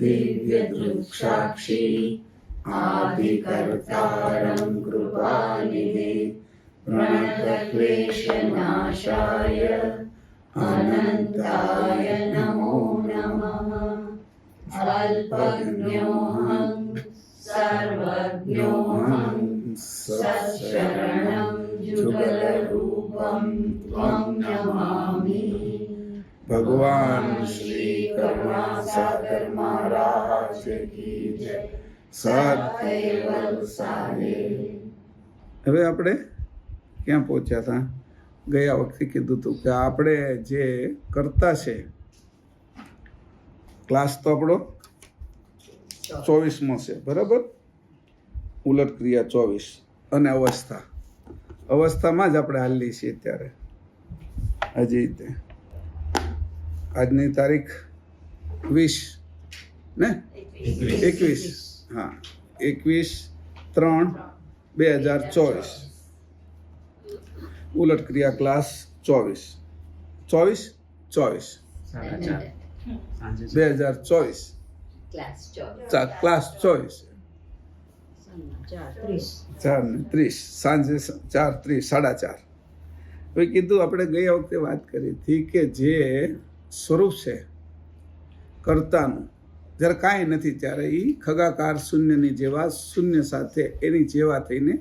दिव्यदृक्साक्षी आदिकर्तारं कृपानिधे प्रणतक्लेशनाशाय अनन्ताय नमो नमः। अल्पज्ञोऽहं सर्वज्ञोऽहं सशरणं जुगलरूपं त्वं नमामि। भगवान श्री करुणासागर महाराज की जय। સદૈવ સારે। હવે આપણે ક્યાં પહોંચ્યા હતા? ગયા વખતે કીધું હતું કે આપણે જે કરતા છે ક્લાસ તો આપણો 24મો છે, બરાબર? ઉલટ ક્રિયા 24 અને અવસ્થામાં જ આપણે હાલી છીએ ત્યારે હજી તે આજની તારીખ 20 ને 21, હા 21/3/2024 ઉલટ ક્રિયા ક્લાસ 2024 ક્લાસ 24 4:30 સાંજે 4:30 4:30। હવે કીધું આપણે ગયા વખતે વાત કરી હતી કે જે સ્વરૂપ છે કર્તાનું, જ્યારે કાંઈ નથી ત્યારે એ ખગાકાર શૂન્યની જેવા શૂન્ય સાથે એની જેવા થઈને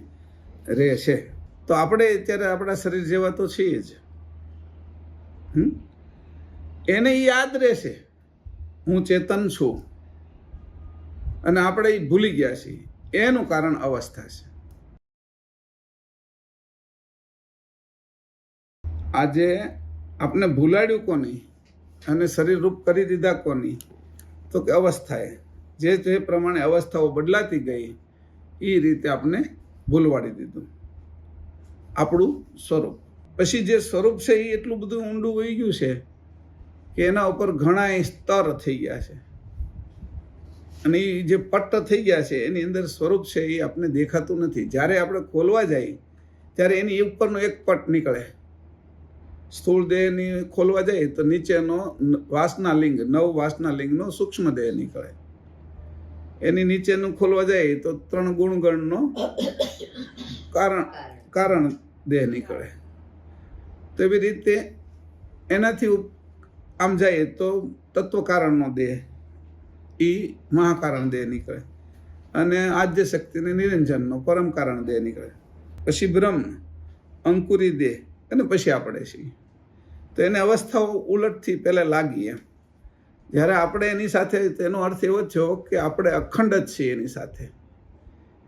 રહે છે। તો આપણે અત્યારે આપણા શરીર જેવા તો છીએ જ, એને એ યાદ રહેશે હું ચેતન છું, અને આપણે એ ભૂલી ગયા છીએ। એનું કારણ અવસ્થા છે। આજે આપણે ભૂલાડ્યું કોની અને શરીર રૂપ કરી દીધા કોની? તો કે અવસ્થાએ। જે પ્રમાણે અવસ્થાઓ બદલાતી ગઈ એ રીતે આપણે ભૂલવાડી દીધું આપણું સ્વરૂપ। પછી જે સ્વરૂપ છે એ એટલું બધું ઊંડું વહી ગયું છે કે એના ઉપર ઘણા સ્તર થઈ ગયા છે, અને એ જે પટ્ટ થઈ ગયા છે એની અંદર સ્વરૂપ છે એ આપણે દેખાતું નથી। જ્યારે આપણે ખોલવા જઈએ ત્યારે એની ઉપરનો એક પટ્ટ નીકળે। સ્થૂળ દેહની ખોલવા જાય તો નીચેનો વાસના લિંગ, 9 વાસના લિંગનો સૂક્ષ્મ દેહ નીકળે। એની નીચેનું ખોલવા જાય તો 3 ગુણગણનો કારણ દેહ નીકળે। તો એવી રીતે એનાથી આમ જાય તો તત્વ કારણનો દેહ, એ મહાકારણ દેહ નીકળે, અને આદ્ય શક્તિને નિરંજનનો પરમ કારણ દેહ નીકળે। પછી બ્રહ્મ, અંકુરી દેહ, અને પછી આપણે છીએ। તો એને અવસ્થાઓ ઉલટથી પહેલાં લાગી એમ। જ્યારે આપણે એની સાથે, તેનો અર્થ એવો થયો કે આપણે અખંડ જ છીએ એની સાથે,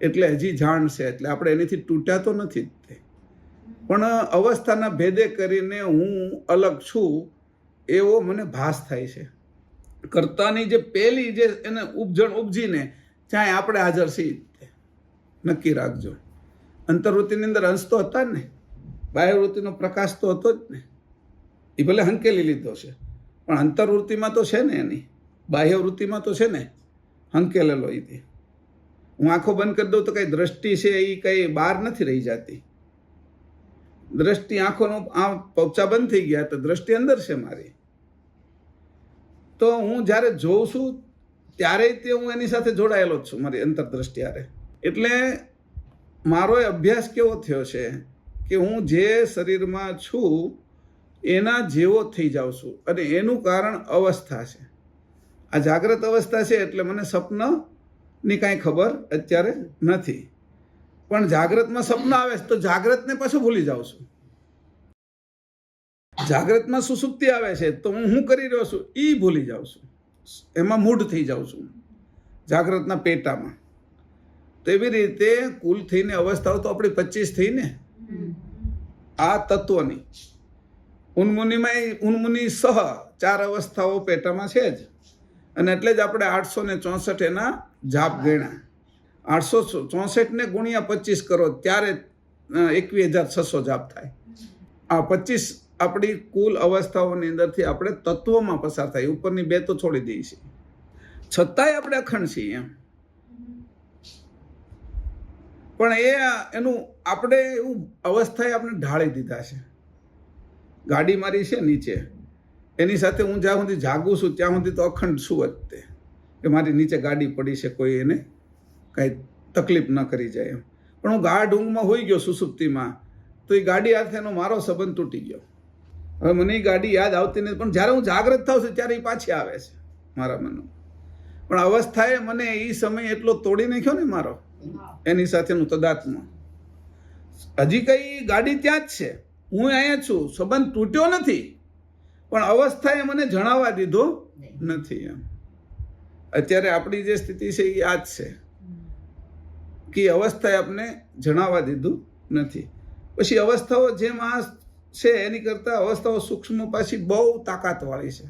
એટલે હજી જાણ છે, એટલે આપણે એનીથી તૂટ્યા તો નથી જ તે, પણ અવસ્થાના ભેદે કરીને હું અલગ છું એવો મને ભાસ થાય છે। કર્તાની જે પહેલી જે એને ઉપજીને ત્યાં આપણે હાજર છીએ, નક્કી રાખજો। અંતર્વૃત્તિની અંદર અંશ તો હતા જ ને, બાહ્યવૃત્તિનો પ્રકાશ તો હતો જ ને, એ ભલે હંકેલી લીધો છે પણ અંતર્વૃત્તિમાં તો છે ને, એની બાહ્યવૃત્તિમાં તો છે ને હંકેલેલો એ। હું આંખો બંધ કરી દઉં તો કઈ દ્રષ્ટિ છે એ કઈ બહાર નથી રહી જતી। દ્રષ્ટિ આંખોનો આ પૌચા બંધ થઈ ગયા તો દ્રષ્ટિ અંદર છે મારી। તો હું જ્યારે જોઉં છું ત્યારે તે હું એની સાથે જોડાયેલો જ છું, મારી અંતરદ્રષ્ટિ હારે। એટલે મારો અભ્યાસ કેવો થયો છે કે હું જે શરીરમાં છું એના જેવો થઈ જાઉં છું, અને એનું કારણ અવસ્થા છે। આ જાગ્રત અવસ્થા છે એટલે મને સ્વપ્નની કાંઈ ખબર અત્યારે નથી, પણ જાગ્રતમાં સ્વપ્ન આવે તો જાગ્રતને પાછું ભૂલી જાઉં છું। જાગ્રતમાં સુસુપ્તિ આવે છે તો હું કરી રહ્યો છું એ ભૂલી જાઉં છું, એમાં મૂઢ થઈ જાઉં છું જાગ્રતના પેટામાં। તો એવી રીતે કુલ થઈને અવસ્થાઓ તો આપણી 25 થઈ ને આ તત્વની। ઉન્મુનિ સહ 4 અવસ્થાઓ પેટામાં છે જ, અને એટલે જ આપણે 864 એના જાપ ગણ્યા। 864 ને ગુણ્યા 25 કરો ત્યારે 21,600 જાપ થાય। આ 25 આપણી કુલ અવસ્થાઓની અંદરથી આપણે તત્વોમાં પસાર થાય, ઉપરની 2 તો છોડી દઈએ છીએ, છતાંય આપણે અખંડ છીએ એમ। પણ એનું આપણે એવું અવસ્થાએ આપણે ઢાળી દીધા છે। ગાડી મારી છે નીચે, એની સાથે હું જ્યાં સુધી જાગું છું ત્યાં સુધી તો અખંડ છું જ તે, કે મારી નીચે ગાડી પડી છે, કોઈ એને કાંઈ તકલીફ ન કરી જાય એમ. પણ હું ગાઢ ઊંઘમાં હોઈ ગયો સુસુપ્તિમાં, તો એ ગાડી સાથેનો મારો સંબંધ તૂટી ગયો. હવે મને એ ગાડી યાદ આવતી નથી, પણ જ્યારે હું જાગૃત થાઉં છું ત્યારે એ પાછી આવે છે મારા મનમાં. પણ અવસ્થાએ મને એ સમય એટલો તોડી નાખ્યો ને મારો, એની સાથેનું તદાત્મ. હજી કઈ ગાડી ત્યાં જ છે, હું અહીંયા છું, સંબંધ તૂટ્યો નથી, પણ અવસ્થાએ મને જણાવવા દીધો નથી એમ. અત્યારે આપણી જે સ્થિતિ છે એ આ જ છે કે અવસ્થાએ આપણે જણાવવા દીધું નથી. પછી અવસ્થાઓ જેમ આ છે એની કરતાં અવસ્થાઓ સૂક્ષ્મ પાછી બહુ તાકાતવાળી છે.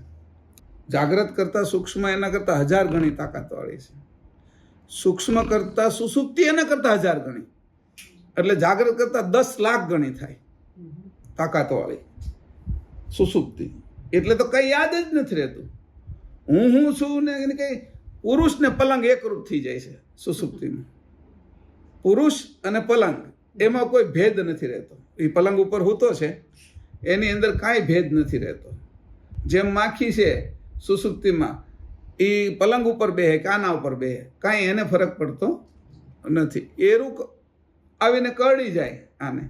જાગ્રત કરતાં સૂક્ષ્મ એના કરતાં 1000 ગણી તાકાતવાળી છે. સૂક્ષ્મ કરતાં સુસુપ્તિ એના કરતાં 1000 ગણી, એટલે જાગ્રત કરતાં 10 લાખ ગણી થાય તાકાતવાળી સુસુપ્તિ. એટલે તો કંઈ યાદ જ નથી રહેતું. હું છું ને એને કંઈ પુરુષ ને પલંગ એકરૂપ થઈ જાય છે સુસુપ્તિમાં. પુરુષ અને પલંગ એમાં કોઈ ભેદ નથી રહેતો. એ પલંગ ઉપર હોતો છે એની અંદર કાંઈ ભેદ નથી રહેતો. જેમ માખી છે સુસુપ્તિમાં, એ પલંગ ઉપર બેહે કે આના ઉપર બેહે, કાંઈ એને ફરક પડતો નથી. એરું આવીને કરડી જાય આને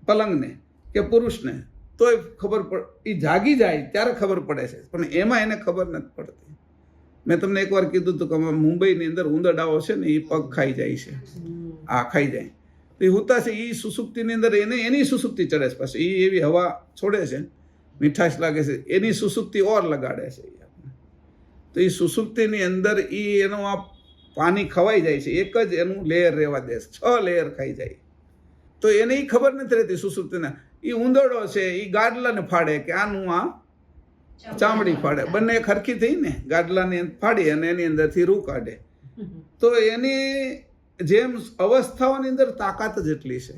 પલંગને કે પુરુષને, તોય ખબર પડે. એ જાગી જાય ત્યારે ખબર પડે છે, પણ એમાં એને ખબર નથી પડતી. મેં તમને એકવાર કીધું હતું કે મુંબઈની અંદર ઉંદરડાઓ છે ને એ પગ ખાઈ જાય છે, આ ખાઈ જાય તો એ હોતા છે. એ સુસુપ્તિની અંદર એને એની સુસુપ્તિ ચડે છે, પાછું એ એવી હવા છોડે છે, મીઠાશ લાગે છે, એની સુસુપ્તિ ઓર લગાડે છે. તો એ સુસુપ્તિની અંદર એ એનું આ પાણી ખવાઈ જાય છે, એક જ એનું લેયર રહેવા દે છે, 6 લેયર ખાઈ જાય. તો એને એ ખબર નથી રહેતી સુસુપ્તિના. એ ઉંદરડો છે એ ગાડલાને ફાડે કે આનું આ ચામડી ફાડે, બંને ખરખી થઈ ને ગાડલાને ફાડી અને એની અંદરથી રૂ કાઢે. તો એની જેમ અવસ્થાઓની અંદર તાકાત જ એટલી છે.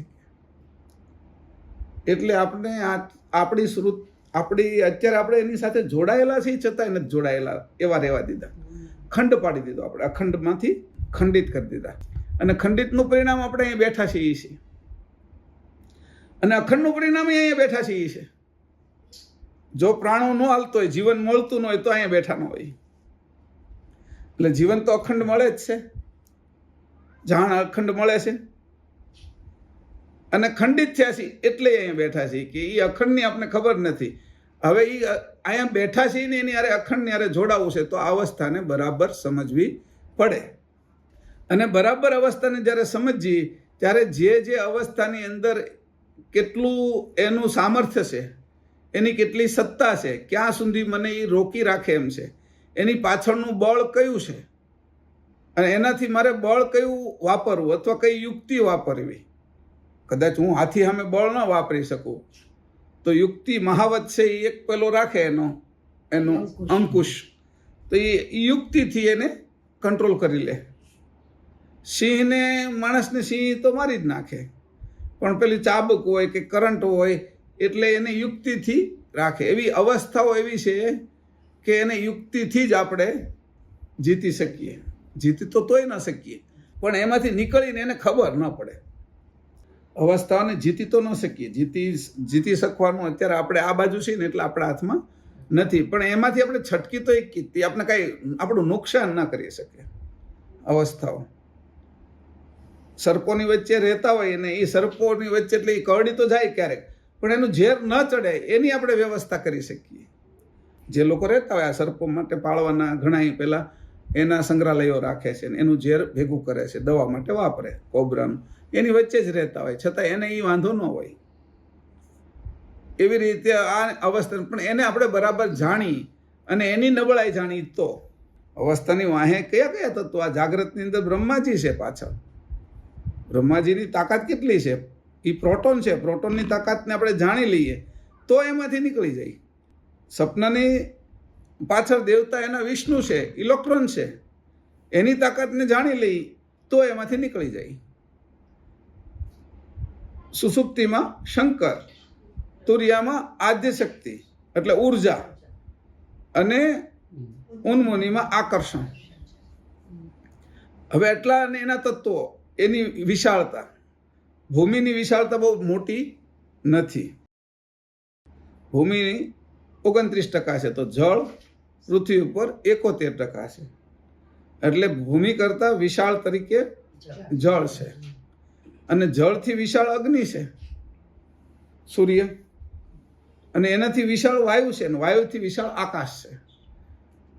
એટલે આપણે આપણી શ્રુત અત્યારે આપણે એની સાથે જોડાયેલા છીએ, છતાંય નથી જોડાયેલા એવા રહેવા દીધા. ખંડ પાડી દીધો આપણે, અખંડમાંથી ખંડિત કરી દીધા. અને ખંડિતનું પરિણામ આપણે અહીંયા બેઠા છીએ, અને અખંડનું પરિણામ અહીંયા બેઠા છીએ. જો પ્રાણો ન હાલતો હોય, જીવન મળતું ન હોય તો અહીંયા બેઠા ન હોય. એટલે જીવન તો અખંડ મળે જ છે, જાણ અખંડ મળે છે, અને ખંડિત થયા છીએ એટલે અહીંયા બેઠા છીએ કે એ અખંડની આપણને ખબર નથી. હવે એ અહીંયા બેઠા છીએ ને એની અરે અખંડની અરે જોડાવું છે, તો આ અવસ્થાને બરાબર સમજવી પડે. અને બરાબર અવસ્થાને જ્યારે સમજીએ ત્યારે જે અવસ્થાની અંદર કેટલું એનું સામર્થ્ય છે, એની કેટલી સત્તા છે, ક્યાં સુધી મને એ રોકી રાખે એમ છે, એની પાછળનું બળ કયું છે, અને એનાથી મારે બળ કયું વાપરવું અથવા કઈ યુક્તિ વાપરવી. કદાચ હું હાથી સામે બળ ન વાપરી શકું તો યુક્તિ મહાવત છે એ એક પેલો રાખે એનો અંકુશ, તો એ યુક્તિથી એને કંટ્રોલ કરી લે. સિંહને માણસને સિંહ તો મારી જ નાખે, પણ પેલી ચાબક હોય કે કરંટ હોય એટલે એને યુક્તિથી રાખે. એવી અવસ્થાઓ એવી છે કે એને યુક્તિથી જ આપણે જીતી શકીએ. જીતી તો તોય ન શકીએ, પણ એમાંથી નીકળીને એને ખબર ન પડે. અવસ્થાઓને જીતી તો ન શકીએ. જીતી શકવાનું અત્યારે આપણે આ બાજુ છીએ ને એટલે આપણા હાથમાં નથી, પણ એમાંથી આપણે છટકી તો એક આપણે કાંઈ આપણું નુકસાન ન કરી શકીએ. અવસ્થાઓ સર્પોની વચ્ચે રહેતા હોય ને એ સર્પોની વચ્ચે એટલે એ કરડી તો જાય ક્યારેક, પણ એનું ઝેર ન ચડે એની આપણે વ્યવસ્થા કરી શકીએ. જે લોકો રહેતા હોય આ સર્પો માટે પાળવાના ઘણા પહેલાં એના સંગ્રહાલયો રાખે છે, એનું ઝેર ભેગું કરે છે, દવા માટે વાપરે, કોબરાનું, એની વચ્ચે જ રહેતા હોય, છતાં એને એ વાંધો ન હોય. એવી રીતે આ અવસ્થા, પણ એને આપણે બરાબર જાણી અને એની નબળાઈ જાણી તો અવસ્થાની વાહે કયા કયા તત્વો, આ જાગ્રતની અંદર બ્રહ્માજી છે, પાછળ બ્રહ્માજીની તાકાત કેટલી છે, એ પ્રોટોન છે, પ્રોટોનની તાકાતને આપણે જાણી લઈએ તો એમાંથી નીકળી જાય. સપનાની પાછળ દેવતા એના વિષ્ણુ છે, ઇલેક્ટ્રોન છે, એની તાકાતને જાણી લઈએ તો એમાંથી નીકળી જાય. સુસુપ્તિમાં શંકર, તુરિયામાં આદ્ય શક્તિ એટલે ઉર્જા, અને ઉન્મુનિમાં આકર્ષણ. હવે એટલા અને એના તત્વો, એની વિશાળતા, ભૂમિની વિશાળતા બહુ મોટી નથી. ભૂમિની 29% છે, તો જળ પૃથ્વી ઉપર 71% છે. એટલે ભૂમિ કરતાં વિશાળ તરીકે જળ છે, અને જળથી વિશાળ અગ્નિ છે, સૂર્ય, અને એનાથી વિશાળ વાયુ છે, અને વાયુથી વિશાળ આકાશ છે.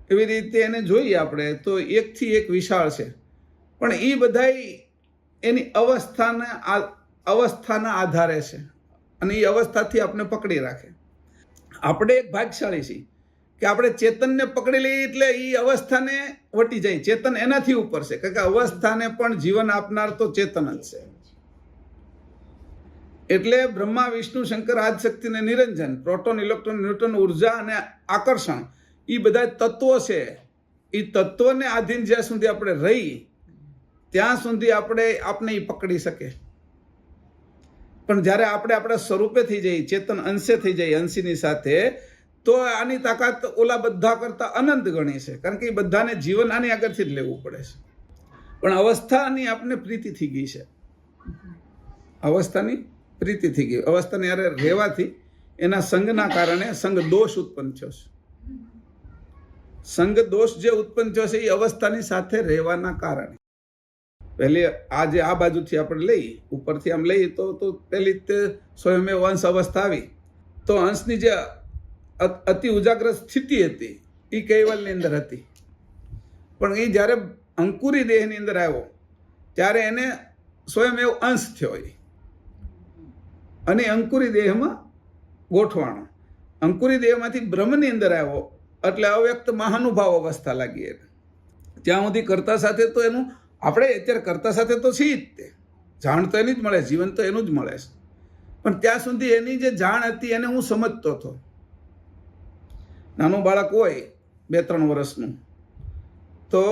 એવી રીતે એને જોઈએ આપણે તો એકથી એક વિશાળ છે, પણ એ બધાય એની અવસ્થાના આધારે છે, અને એ અવસ્થાથી આપણે પકડી રાખે. આપણે એક ભાગશાળી છીએ કે આપણે ચેતનને પકડી લઈએ એટલે એ અવસ્થાને વટી જાય. ચેતન એનાથી ઉપર છે, કારણ કે અવસ્થાને પણ જીવન આપનાર તો ચેતન જ છે. એટલે બ્રહ્મા, વિષ્ણુ, શંકર, આદિશક્તિ ને નિરંજન, પ્રોટોન, ઇલેક્ટ્રોન, ન્યુટ્રોન, ઉર્જા અને આકર્ષણ, એ બધા તત્વો છે. એ તત્વને આધીન જ્યાં સુધી આપણે રહી ત્યાં સુધી આપણે એ પકડી શકે. પણ જ્યારે આપણે આપણા સ્વરૂપે થઈ જઈએ, ચેતન અંશે થઈ જાય, અંશીની સાથે, તો આની તાકાત ઓલા બધા કરતા અનંત ગણી છે, કારણ કે એ બધાને જીવન આની આગળથી જ લેવું પડે છે. પણ અવસ્થાની આપણે પ્રીતિ થઈ ગઈ છે, અવસ્થાની પ્રીતિ થઈ ગઈ. અવસ્થાને યારે રહેવાથી એના સંગના કારણે સંગ દોષ ઉત્પન્ન થયો છે. સંગ દોષ જે ઉત્પન્ન થયો છે એ અવસ્થાની સાથે રહેવાના કારણે. પહેલી આજે આ બાજુથી આપણે લઈ, ઉપરથી આમ લઈએ તો પહેલી તે સ્વયંમેવ અંશ અવસ્થા આવી, તો અંશની જે અતિ ઉજાગ્ર સ્થિતિ હતી એ કૈવલ્યની અંદર હતી. પણ એ જ્યારે અંકુરી દેહની અંદર આવ્યો ત્યારે એને સ્વયંમેવ અંશ થયો, અને અંકુરી દેહમાં ગોઠવાણો. અંકુરી દેહમાંથી બ્રહ્મની અંદર આવ્યો એટલે અવ્યક્ત મહાનુભાવ અવસ્થા લાગી એને. ત્યાં સુધી કરતા સાથે તો એનું આપણે અત્યારે કરતા સાથે તો છીએ જ, તે જાણ તો એની જ મળે, જીવન તો એનું જ મળે છે. પણ ત્યાં સુધી એની જે જાણ હતી એને હું સમજતો હતો. નાનું બાળક હોય 2-3 વર્ષનું, તો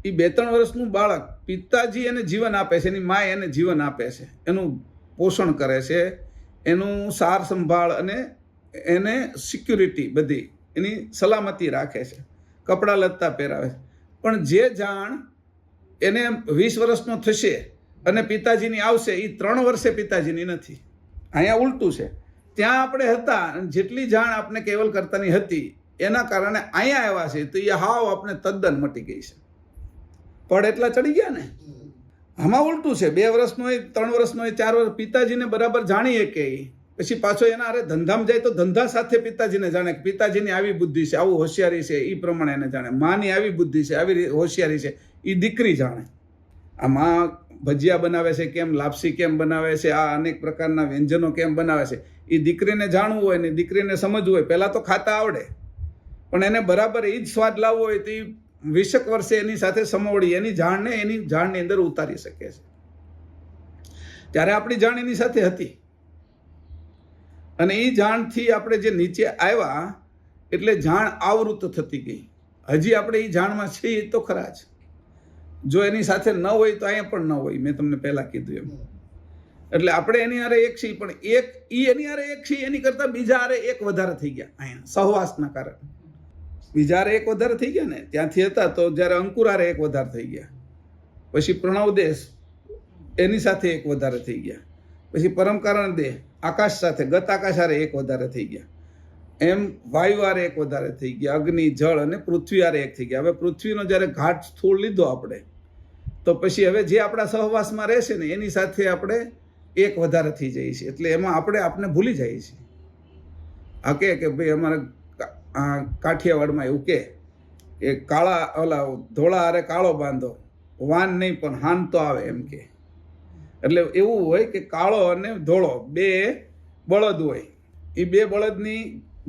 એ 2-3 વર્ષનું બાળક, પિતાજી એને જીવન આપે છે, એની મા એને જીવન આપે છે, એનું પોષણ કરે છે, એનું સાર સંભાળ અને એને સિક્યુરિટી બધી એની સલામતી રાખે છે, કપડાં લત્તા પહેરાવે છે. પણ જે જાણ એને 20 વર્ષનો થશે અને પિતાજીની આવશે, એ 3 વર્ષે પિતાજીની નથી. અહીંયા ઉલટું છે. ત્યાં આપણે હતા, જેટલી જાણ આપણે કેવલ કરતાની હતી એના કારણે અહીંયા આવ્યા છે, તો એ હાવ આપણે તદ્દન મટી ગઈ છે. પડ એટલા ચડી ગયા ને. આમાં ઉલટું છે. 2 વર્ષનો હોય, 3 વર્ષનો હોય, 4 વર્ષ, પિતાજીને બરાબર જાણીએ કે પછી પાછો એના અરે ધંધામાં જાય તો ધંધા સાથે પિતાજીને જાણે કે પિતાજીની આવી બુદ્ધિ છે, આવું હોશિયારી છે, એ પ્રમાણે એને જાણે. માની આવી બુદ્ધિ છે, આવી હોશિયારી છે, એ દીકરી જાણે. આ માં ભજીયા બનાવે છે કેમ, લાપસી કેમ બનાવે છે, આ અનેક પ્રકારના વ્યંજનો કેમ બનાવે છે, એ દીકરીને જાણવું હોય ને દીકરીને સમજવું હોય. પહેલાં તો ખાતા આવડે, પણ એને બરાબર એ જ સ્વાદ લાવવો હોય તો એ 20 વર્ષે એની સાથે સમોવડી એની જાણની અંદર ઉતારી શકે છે. ત્યારે આપણી જાણ એની સાથે હતી, અને એ જાણથી આપણે જે નીચે આવ્યા એટલે જાણ આવૃત થતી ગઈ. હજી આપણે એ જાણમાં છીએ તો ખરા જ. જો એની સાથે ન હોય તો અહીંયા પણ ન હોય. મેં તમને પહેલાં કીધું એમ. એટલે આપણે એની હારે એક છીએ, પણ એની હારે એક છીએ એની કરતાં બીજા હારે એક વધારે થઈ ગયા. અહીંયા સહવાસના કારણે બીજા હારે એક વધારે થઈ ગયા ને. ત્યાંથી હતા તો જ્યારે અંકુર હારે એક વધારે થઈ ગયા, પછી પ્રણવ દેશ એની સાથે એક વધારે થઈ ગયા, પછી પરમ કારણ દેહ આકાશ સાથે ગત આકાશ હારે એક વધારે થઈ ગયા, એમ વાયુ હારે એક વધારે થઈ ગયા, અગ્નિ, જળ અને પૃથ્વી હારે એક થઈ ગયા. હવે પૃથ્વીનો જ્યારે ઘાટ સ્થૂળ લીધો આપણે, તો પછી હવે જે આપણા સહવાસમાં રહેશે ને એની સાથે આપણે એક વધારે થઈ જઈએ છીએ. એટલે એમાં આપણે ભૂલી જઈએ છીએ. આ કે ભાઈ અમારા કાઠિયાવાડમાં એવું કે ધોળા હારે કાળો બાંધો, વાન નહીં પણ હાન તો આવે એમ કે. એટલે એવું હોય કે કાળો અને ધોળો 2 બળદ હોય, એ 2 બળદની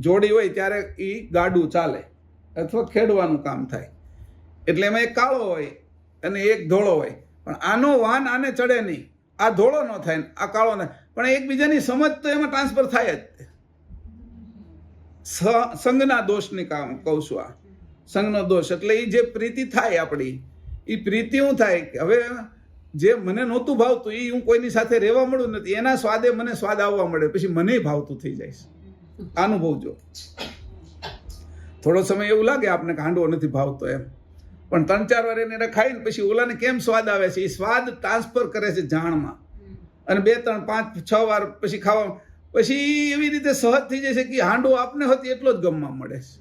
જોડી હોય ત્યારે એ ગાડું ચાલે અથવા ખેડવાનું કામ થાય. એટલે એમાં એક કાળો હોય અને એક ધોળો હોય, પણ આનો વાન આને ચડે નહીં, આ ધોળો ન થાય ને આ કાળો ન થાય, પણ એકબીજાની સમજ તો એમાં ટ્રાન્સફર થાય જ. સંઘના દોષની કામ કહું છું. આ સંઘનો દોષ એટલે એ જે પ્રીતિ થાય આપણી, એ પ્રીતિ શું થાય કે હવે જે મને નહોતું ભાવતું એ હું કોઈની સાથે રહેવા મળું નથી, એના સ્વાદે મને સ્વાદ આવવા મળે, પછી મને ભાવતું થઈ જાય. અનુભવજો. થોડો સમય એવું લાગે આપણે કે હાંડવો નથી ભાવતો એમ, પણ 3-4 વાર એને ખાઈને પછી ઓલાને કેમ સ્વાદ આવે છે, એ સ્વાદ ટ્રાન્સફર કરે છે જાણમાં, અને 2-3-5-6 વાર પછી ખાવા પછી એવી રીતે સહજ થઈ જશે કે હાંડો આપને હતી એટલો જ ગમવા મળે છે.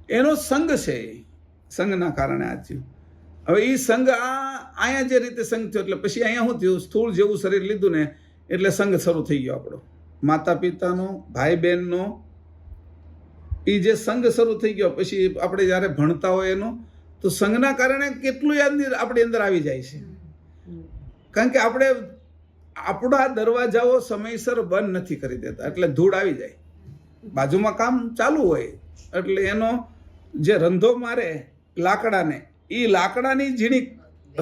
એનો સંગ છે, સંગના કારણે આ થયું. હવે એ સંગ અહીંયા જે રીતે સંગ થયો એટલે પછી અહીંયા શું થયું, સ્થૂળ જેવું શરીર લીધું ને એટલે સંગ શરૂ થઈ ગયો આપણો, માતા પિતાનો, ભાઈ બહેનનો. એ જે સંગ શરૂ થઈ ગયો પછી આપણે જ્યારે ભણતા હોય એનો, તો સંગના કારણે કેટલું આપણી અંદર આવી જાય છે. કારણ કે આપણે આપણા દરવાજાઓ સમયસર બંધ નથી કરી દેતા એટલે ધૂળ આવી જાય. બાજુમાં કામ ચાલુ હોય એટલે એનો જે રંધો મારે લાકડાને, એ લાકડાની ઝીણી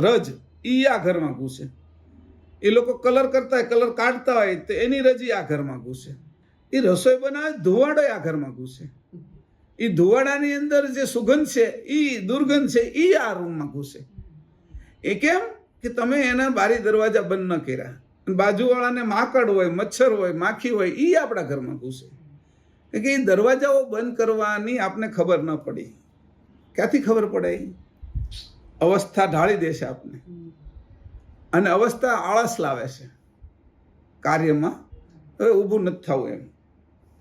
રજ એ આ ઘરમાં ઘૂસે. એ લોકો કલર કરતા હોય, કલર કાઢતા હોય તો એની રજી આ ઘરમાં ઘૂસે. એ રસોઈ બનાવે ધુવાડો આ ઘરમાં ઘૂસે. એ ધુવાડાની અંદર જે સુગંધ છે, એ દુર્ગંધ છે, એ આ રૂમમાં ઘૂસે. એ કેમ કે તમે એના બારી દરવાજા બંધ ન કર્યા. બાજુવાળાને માકડ હોય, મચ્છર હોય, માખી હોય, એ આપણા ઘરમાં ઘૂસે. કે એ દરવાજાઓ બંધ કરવાની આપને ખબર ન પડી. ક્યાંથી ખબર પડે? અવસ્થા ઢાળી દેશે આપને, અને અવસ્થા આળસ લાવે છે કાર્યમાં. હવે ઊભું નથી થવું એમ,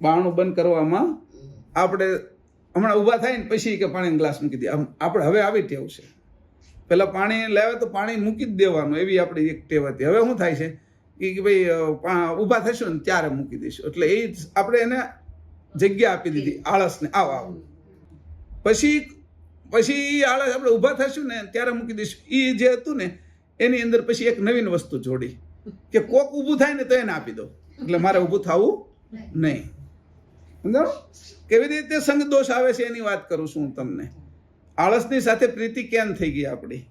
બારણું બંધ કરવામાં આપણે હમણાં ઊભા થાય ને પછી કે પાણીનો ગ્લાસ મૂકી દે. આપણે હવે આવી ટેવ છે. પહેલાં પાણી લાવે તો પાણી મૂકી જ દેવાનું, એવી આપણી એક ટેવ હતી. હવે શું થાય છે કે ભાઈ ઊભા થશું ને ત્યારે મૂકી દઈશું. એટલે એ આપણે એને જગ્યા આપી દીધી આળસને, આવો. પછી આળસ આપણે ઊભા થશું ને ત્યારે મૂકી દઈશું. એ જે હતું ને એની અંદર પછી એક નવીન વસ્તુ જોડી કે કોક ઊભું થાય ને તો એને આપી દો, એટલે મારે ઊભું થવું નહીં. સમજાણું? કેવી રીતે સંગ દોષ આવે છે એની વાત કરું છું હું તમને. આળસની સાથે પ્રીતિ કેમ થઈ ગઈ આપણી?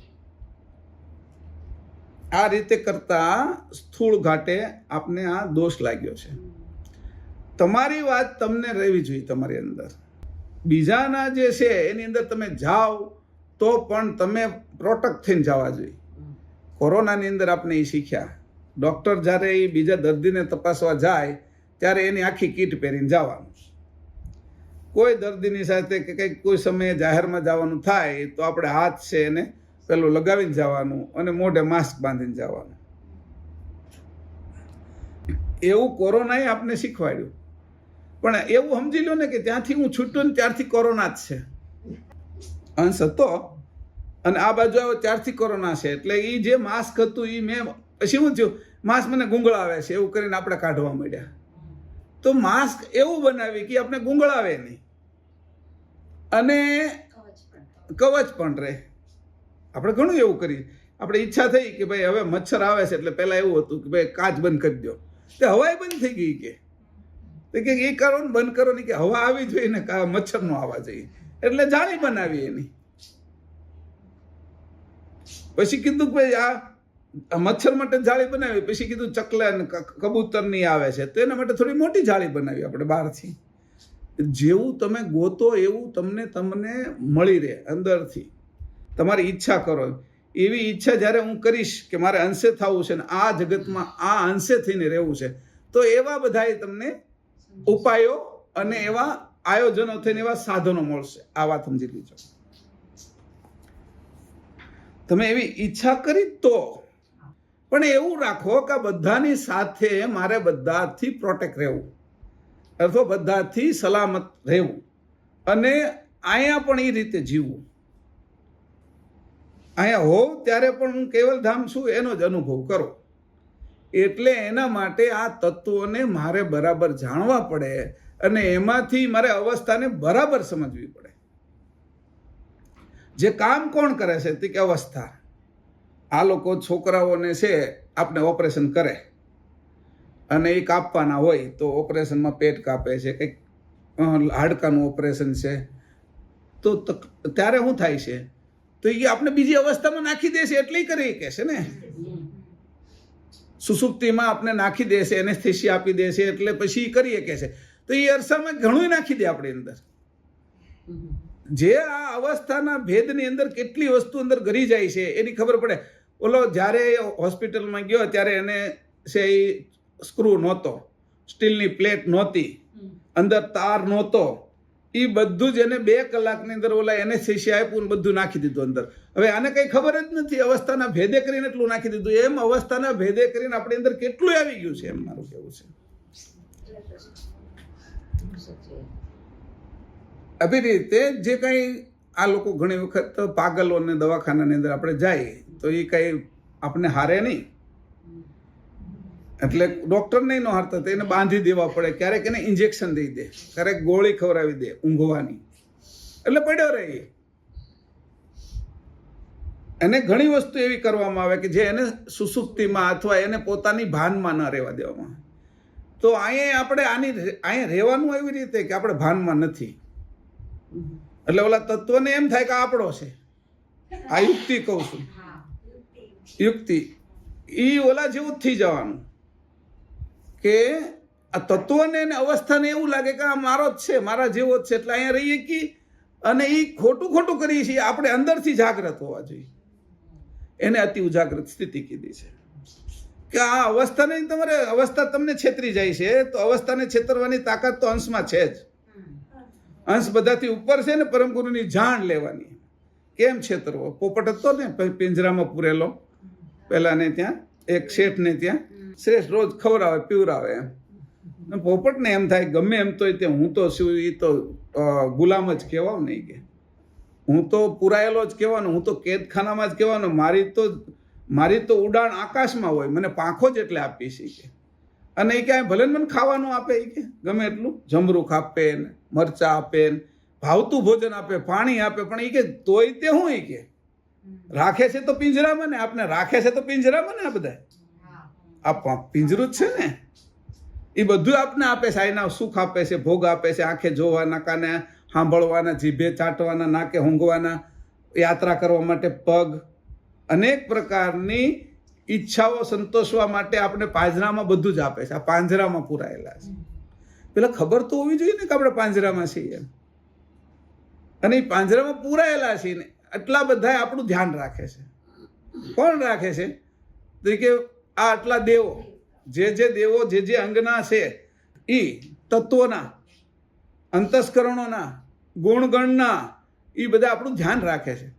આ રીતે કરતા સ્થૂળ ઘાટે આપને આ દોષ લાગ્યો છે. તમારી વાત તમને રહેવી જોઈએ તમારી અંદર. બીજાના જે છે એની અંદર તમે જાઓ તો પણ તમે પ્રોટેક્ટ થઈને જવા જોઈએ. કોરોનાની અંદર આપણે એ શીખ્યા. ડૉક્ટર જ્યારે એ બીજા દર્દીને તપાસવા જાય ત્યારે એની આખી કીટ પહેરીને જવાનું. કોઈ દર્દીની સાથે કે કંઈક કોઈ સમયે જાહેરમાં જવાનું થાય તો આપણે હાથ છે એને પેલું લગાવીને જવાનું અને મોઢે માસ્ક બાંધીને જવાનું. એવું કોરોનાએ આપને શીખવાડ્યું. પણ એવું સમજી લો ને કે ત્યાંથી હું છૂટ્યો ને ત્યારથી કોરોના જ છે. અંશ હતો અને આ બાજુ આવ્યો ત્યારથી કોરોના છે. એટલે એ જે માસ્ક હતું એ મેં પછી શું થયું, માસ્ક મને ગુંગળાવે છે એવું કરીને આપણે કાઢવા માંડ્યા. તો માસ્ક એવું બનાવી કે આપણે ગુંગળાવે નહીં અને કવચ પણ રહે. આપણે ઘણું એવું કરીએ. આપણે ઈચ્છા થઈ કે ભાઈ હવે મચ્છર આવે છે એટલે પહેલાં એવું હતું કે ભાઈ કાચ બંધ કરી દો, તે હવાય બંધ થઈ ગઈ કે એ કરો ને બંધ કરો ને કે હવા આવી જોઈએ ને મચ્છર નો આવવા જોઈએ એટલે જાળી બનાવી એની. પછી કીધું કે ભાઈ આ મચ્છર માટે જાળી બનાવી. પછી કીધું ચકલા ને કબૂતર ની આવે છે તો એના માટે થોડી મોટી જાળી બનાવી આપણે બહારથી. જેવું તમે ગોતો એવું તમને મળી રહે અંદરથી. તમારી ઈચ્છા કરો એવી ઈચ્છા જ્યારે હું કરીશ કે મારે અંશે થવું છે ને આ જગતમાં આ અંશે થઈને રહેવું છે, તો એવા બધાએ તમને ઉપાયો અને એવા આયોજનો થઈને એવા સાધનો મળશે. આ વાત સમજી લીજો. તમે એવી ઈચ્છા કરી તો પણ એવું રાખો કે બધાની સાથે મારે બધાથી પ્રોટેક્ટ રહેવું અથવા બધાથી સલામત રહેવું અને અહીંયા પણ એ રીતે જીવવું. અહીંયા હોવ ત્યારે પણ હું કેવલધામ છું એનો જ અનુભવ કરો. એટલે એના માટે આ તત્વોને મારે બરાબર જાણવા પડે અને એમાંથી મારે અવસ્થાને બરાબર સમજવી પડે. જે કામ કોણ કરે છે તે કે અવસ્થા. આ લોકો છોકરાઓને છે આપણે ઓપરેશન કરે અને એ કાપવાના હોય તો ઓપરેશનમાં પેટ કાપે છે, કંઈક હાડકાનું ઓપરેશન છે તો ત્યારે શું થાય છે તો એ આપણે બીજી અવસ્થામાં નાખી દેશે એટલે કરી કે છે ને. સુસુપ્તિમાં આપણે નાખી દેશે, એનેસ્થેસિયા આપી દેશે એટલે પછી કરીએ કે છે તો એ અરસામાં ઘણું નાખી દે આપણી અંદર. જે આ અવસ્થાના ભેદની અંદર કેટલી વસ્તુ અંદર ગરી જાય છે એની ખબર પડે. ઓલો જ્યારે હોસ્પિટલમાં ગયો ત્યારે એને છે એ સ્ક્રૂ નહોતો, સ્ટીલની પ્લેટ નહોતી, અંદર તાર નહોતો, એ બધું જ એને 2 કલાકની અંદર ઓલા એનેસ્થેસિયા આપ્યું ને બધું નાખી દીધું અંદર. હવે આને કંઈ ખબર જ નથી, અવસ્થાના ભેદે કરીને એટલું નાખી દીધું. એમ અવસ્થાના ભેદે કરીને આપણી અંદર કેટલું આવી ગયું છે એમ મારું કહેવું છે. આવી રીતે જે કંઈ આ લોકો ઘણી વખત પાગલોને દવાખાનાની અંદર આપણે જાય તો એ કંઈ આપણને હારે નહીં, એટલે ડૉક્ટર નહીં ન હારતા, તો એને બાંધી દેવા પડે, ક્યારેક એને ઇન્જેક્શન દઈ દે, ક્યારેક ગોળી ખવડાવી દે ઊંઘવાની, એટલે પડ્યો રહે. એને ઘણી વસ્તુ એવી કરવામાં આવે કે જે એને સુસુપ્તિમાં અથવા એને પોતાની ભાનમાં ન રહેવા દેવામાં. તો અહીંયા આપણે અહીંયા રહેવાનું એવી રીતે કે આપણે ભાનમાં નથી, એટલે ઓલા તત્વને એમ થાય કે આપણો છે. આ યુક્તિ કહું છું, યુક્તિ એ ઓલા જેવું જ થઈ જવાનું કે આ તત્વને એને અવસ્થાને એવું લાગે કે આ મારો જ છે, મારા જેવો જ છે, એટલે અહીંયા રહીએ કે અને એ ખોટું કરીએ છીએ. આપણે અંદરથી જાગ્રત હોવા જોઈએ, એને અતિ ઉજાગ્રત સ્થિતિ કીધી છે કે આ અવસ્થાને તમારે અવસ્થા તમને છેતરી જાય છે, તો અવસ્થાને છેતરવાની તાકાત તો અંશમાં છે જ. અંશ બધાથી ઉપર છે ને, પરમ ગુરુની જાણ લેવાની. કેમ છેતરવો? પોપટ હતો ને પિંજરામાં પૂરેલો પેલાને ત્યાં, એક શેઠને ત્યાં, શ્રેષ્ઠ રોજ ખવડાવે પીવરાવે એમ. પોપટને એમ થાય ગમે એમ તો તે હું તો શું, એ તો ગુલામ જ કહેવાઉં નહીં, કે હું તો પુરાયેલો જ કહેવાનો, હું તો કેદખાનામાં જ કહેવાનો, મારી તો ઉડાણ આકાશમાં હોય, મને પાંખો જ એટલે આપી છે કે. અને એ ક્યાંય ભલે મને ખાવાનું આપે, એ કે ગમે એટલું જમરૂખ આપે ને મરચાં આપે ને ભાવતું ભોજન આપે, પાણી આપે, પણ એ કે તોય તે હું, એ કે રાખે છે તો પિંજરામાં ને, આપને રાખે છે તો પિંજરામાં ને, આ બધા આ પિંજરું જ છે ને. એ બધું આપને આપે છે, આના સુખ આપે છે, ભોગ આપે છે, આંખે જોવાના, કાને સાંભળવાના, જીભે ચાટવાના, નાકે ઊંઘવાના, યાત્રા કરવા માટે પગ, અનેક પ્રકારની ઈચ્છાઓ સંતોષવા માટે આપણે પાંજરામાં બધું જ આપે છે. આ પાંજરામાં પૂરાયેલા છે. પેલા ખબર તો હોવી જોઈએ ને કે આપણે પાંજરામાં છીએ, અને એ પાંજરામાં પૂરાયેલા છીએ ને આટલા બધા આપણું ધ્યાન રાખે છે. કોણ રાખે છે? તો કે આ આટલા દેવો, જે દેવો જે અંગના છે, એ તત્વોના, અંતસ્કરણોના, ગુણગણના, એ બધા આપણું ધ્યાન રાખે છે.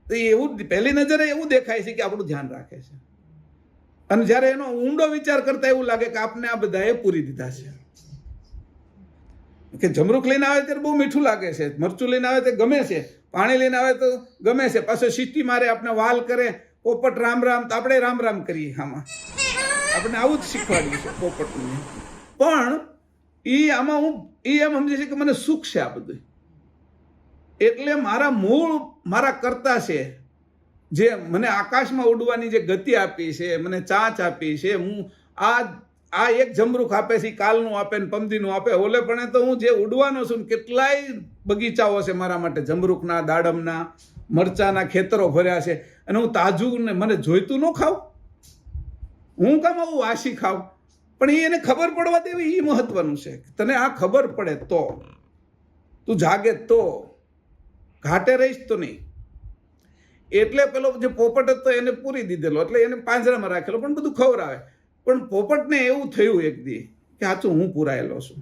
તો એવું પહેલી નજરે એવું દેખાય છે કે આપણું ધ્યાન રાખે છે, અને જ્યારે એનો ઊંડો વિચાર કરતા એવું લાગે કે આપને આ બધાએ પૂરી દીધા છે. કે જમરૂખ લઈને આવે ત્યારે બહુ મીઠું લાગે છે, મરચું લઈને આવે તો ગમે છે, પાણી લઈને આવે તો ગમે છે, પાછો સીટી મારે, આપણે વાલ કરે, પોપટ રામ રામ, તો આપણે રામ રામ કરીએ. આમાં આપણે આવું જ શીખવાડ્યું છે પોપટને. પણ આમાં હું એમ સમજે છે કે મને સુખ છે આ બધું, એટલે મારા મૂળ મારા કરતા છે, જે મને આકાશમાં ઉડવાની જે ગતિ આપી છે, મને ચાંચ આપી છે, હું આ એક જમરૂખ આપે છે, કાલનું આપે ને પમદીનું આપે, ઓલે પણ તો હું જે ઉડવાનો છું, કેટલાય બગીચાઓ છે મારા માટે, જમરૂખના, દાડમના, મરચાના ખેતરો ભર્યા છે, અને હું તાજું ને મને જોઈતું ન ખાવ, હું કામ આવું વાસી ખાવ? પણ એને ખબર પડવા દેવી, એ મહત્વનું છે. તને આ ખબર પડે તો તું જાગે, તો ઘાટે રહીશ તો નહીં. એટલે પેલો જે પોપટ હતો એને પૂરી દીધેલો, એટલે એને પાંજરામાં રાખેલો, પણ બધું ખવડાવે. પણ પોપટને એવું થયું એક દી કે સાચું હું પૂરાયેલો છું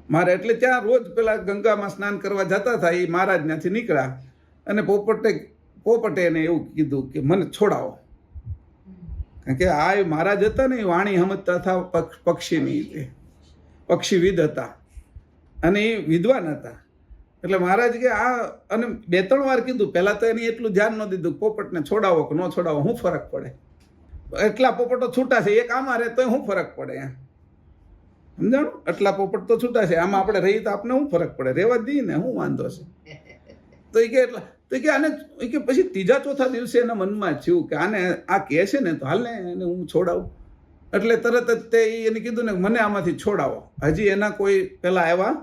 મારે. એટલે ત્યાં રોજ પેલા ગંગામાં સ્નાન કરવા જતા હતા, એ મહારાજ ત્યાંથી નીકળ્યા, અને પોપટે એને એવું કીધું કે મને છોડાવો. કારણ કે આ મહારાજ હતા ને, એ વાણી સમજતા હતા પક્ષીની, પક્ષીવિદ હતા, અને એ વિદ્વાન હતા. એટલે મહારાજ કે આ, અને 2-3 વાર કીધું. પહેલાં તો એની એટલું ધ્યાન ન દીધું, પોપટને છોડાવો કે ન છોડાવો, શું ફરક પડે, એટલા પોપટો છૂટા છે, એક આમાં રહે તોય શું ફરક પડે, એમ સમજાણું? એટલા પોપટ તો છૂટા છે, આમાં આપણે રહી તો આપણે શું ફરક પડે, રહેવા દઈએ ને, શું વાંધો છે? તો એ કે એટલા, તો કે આને, એ કે પછી 3-4 દિવસે એના મનમાં થયું કે આને આ કહે છે ને, તો હાલ ને એને હું છોડાવું. એટલે તરત જ તે એને કીધું ને મને આમાંથી છોડાવો. હજી એના કોઈ પેલા આવ્યા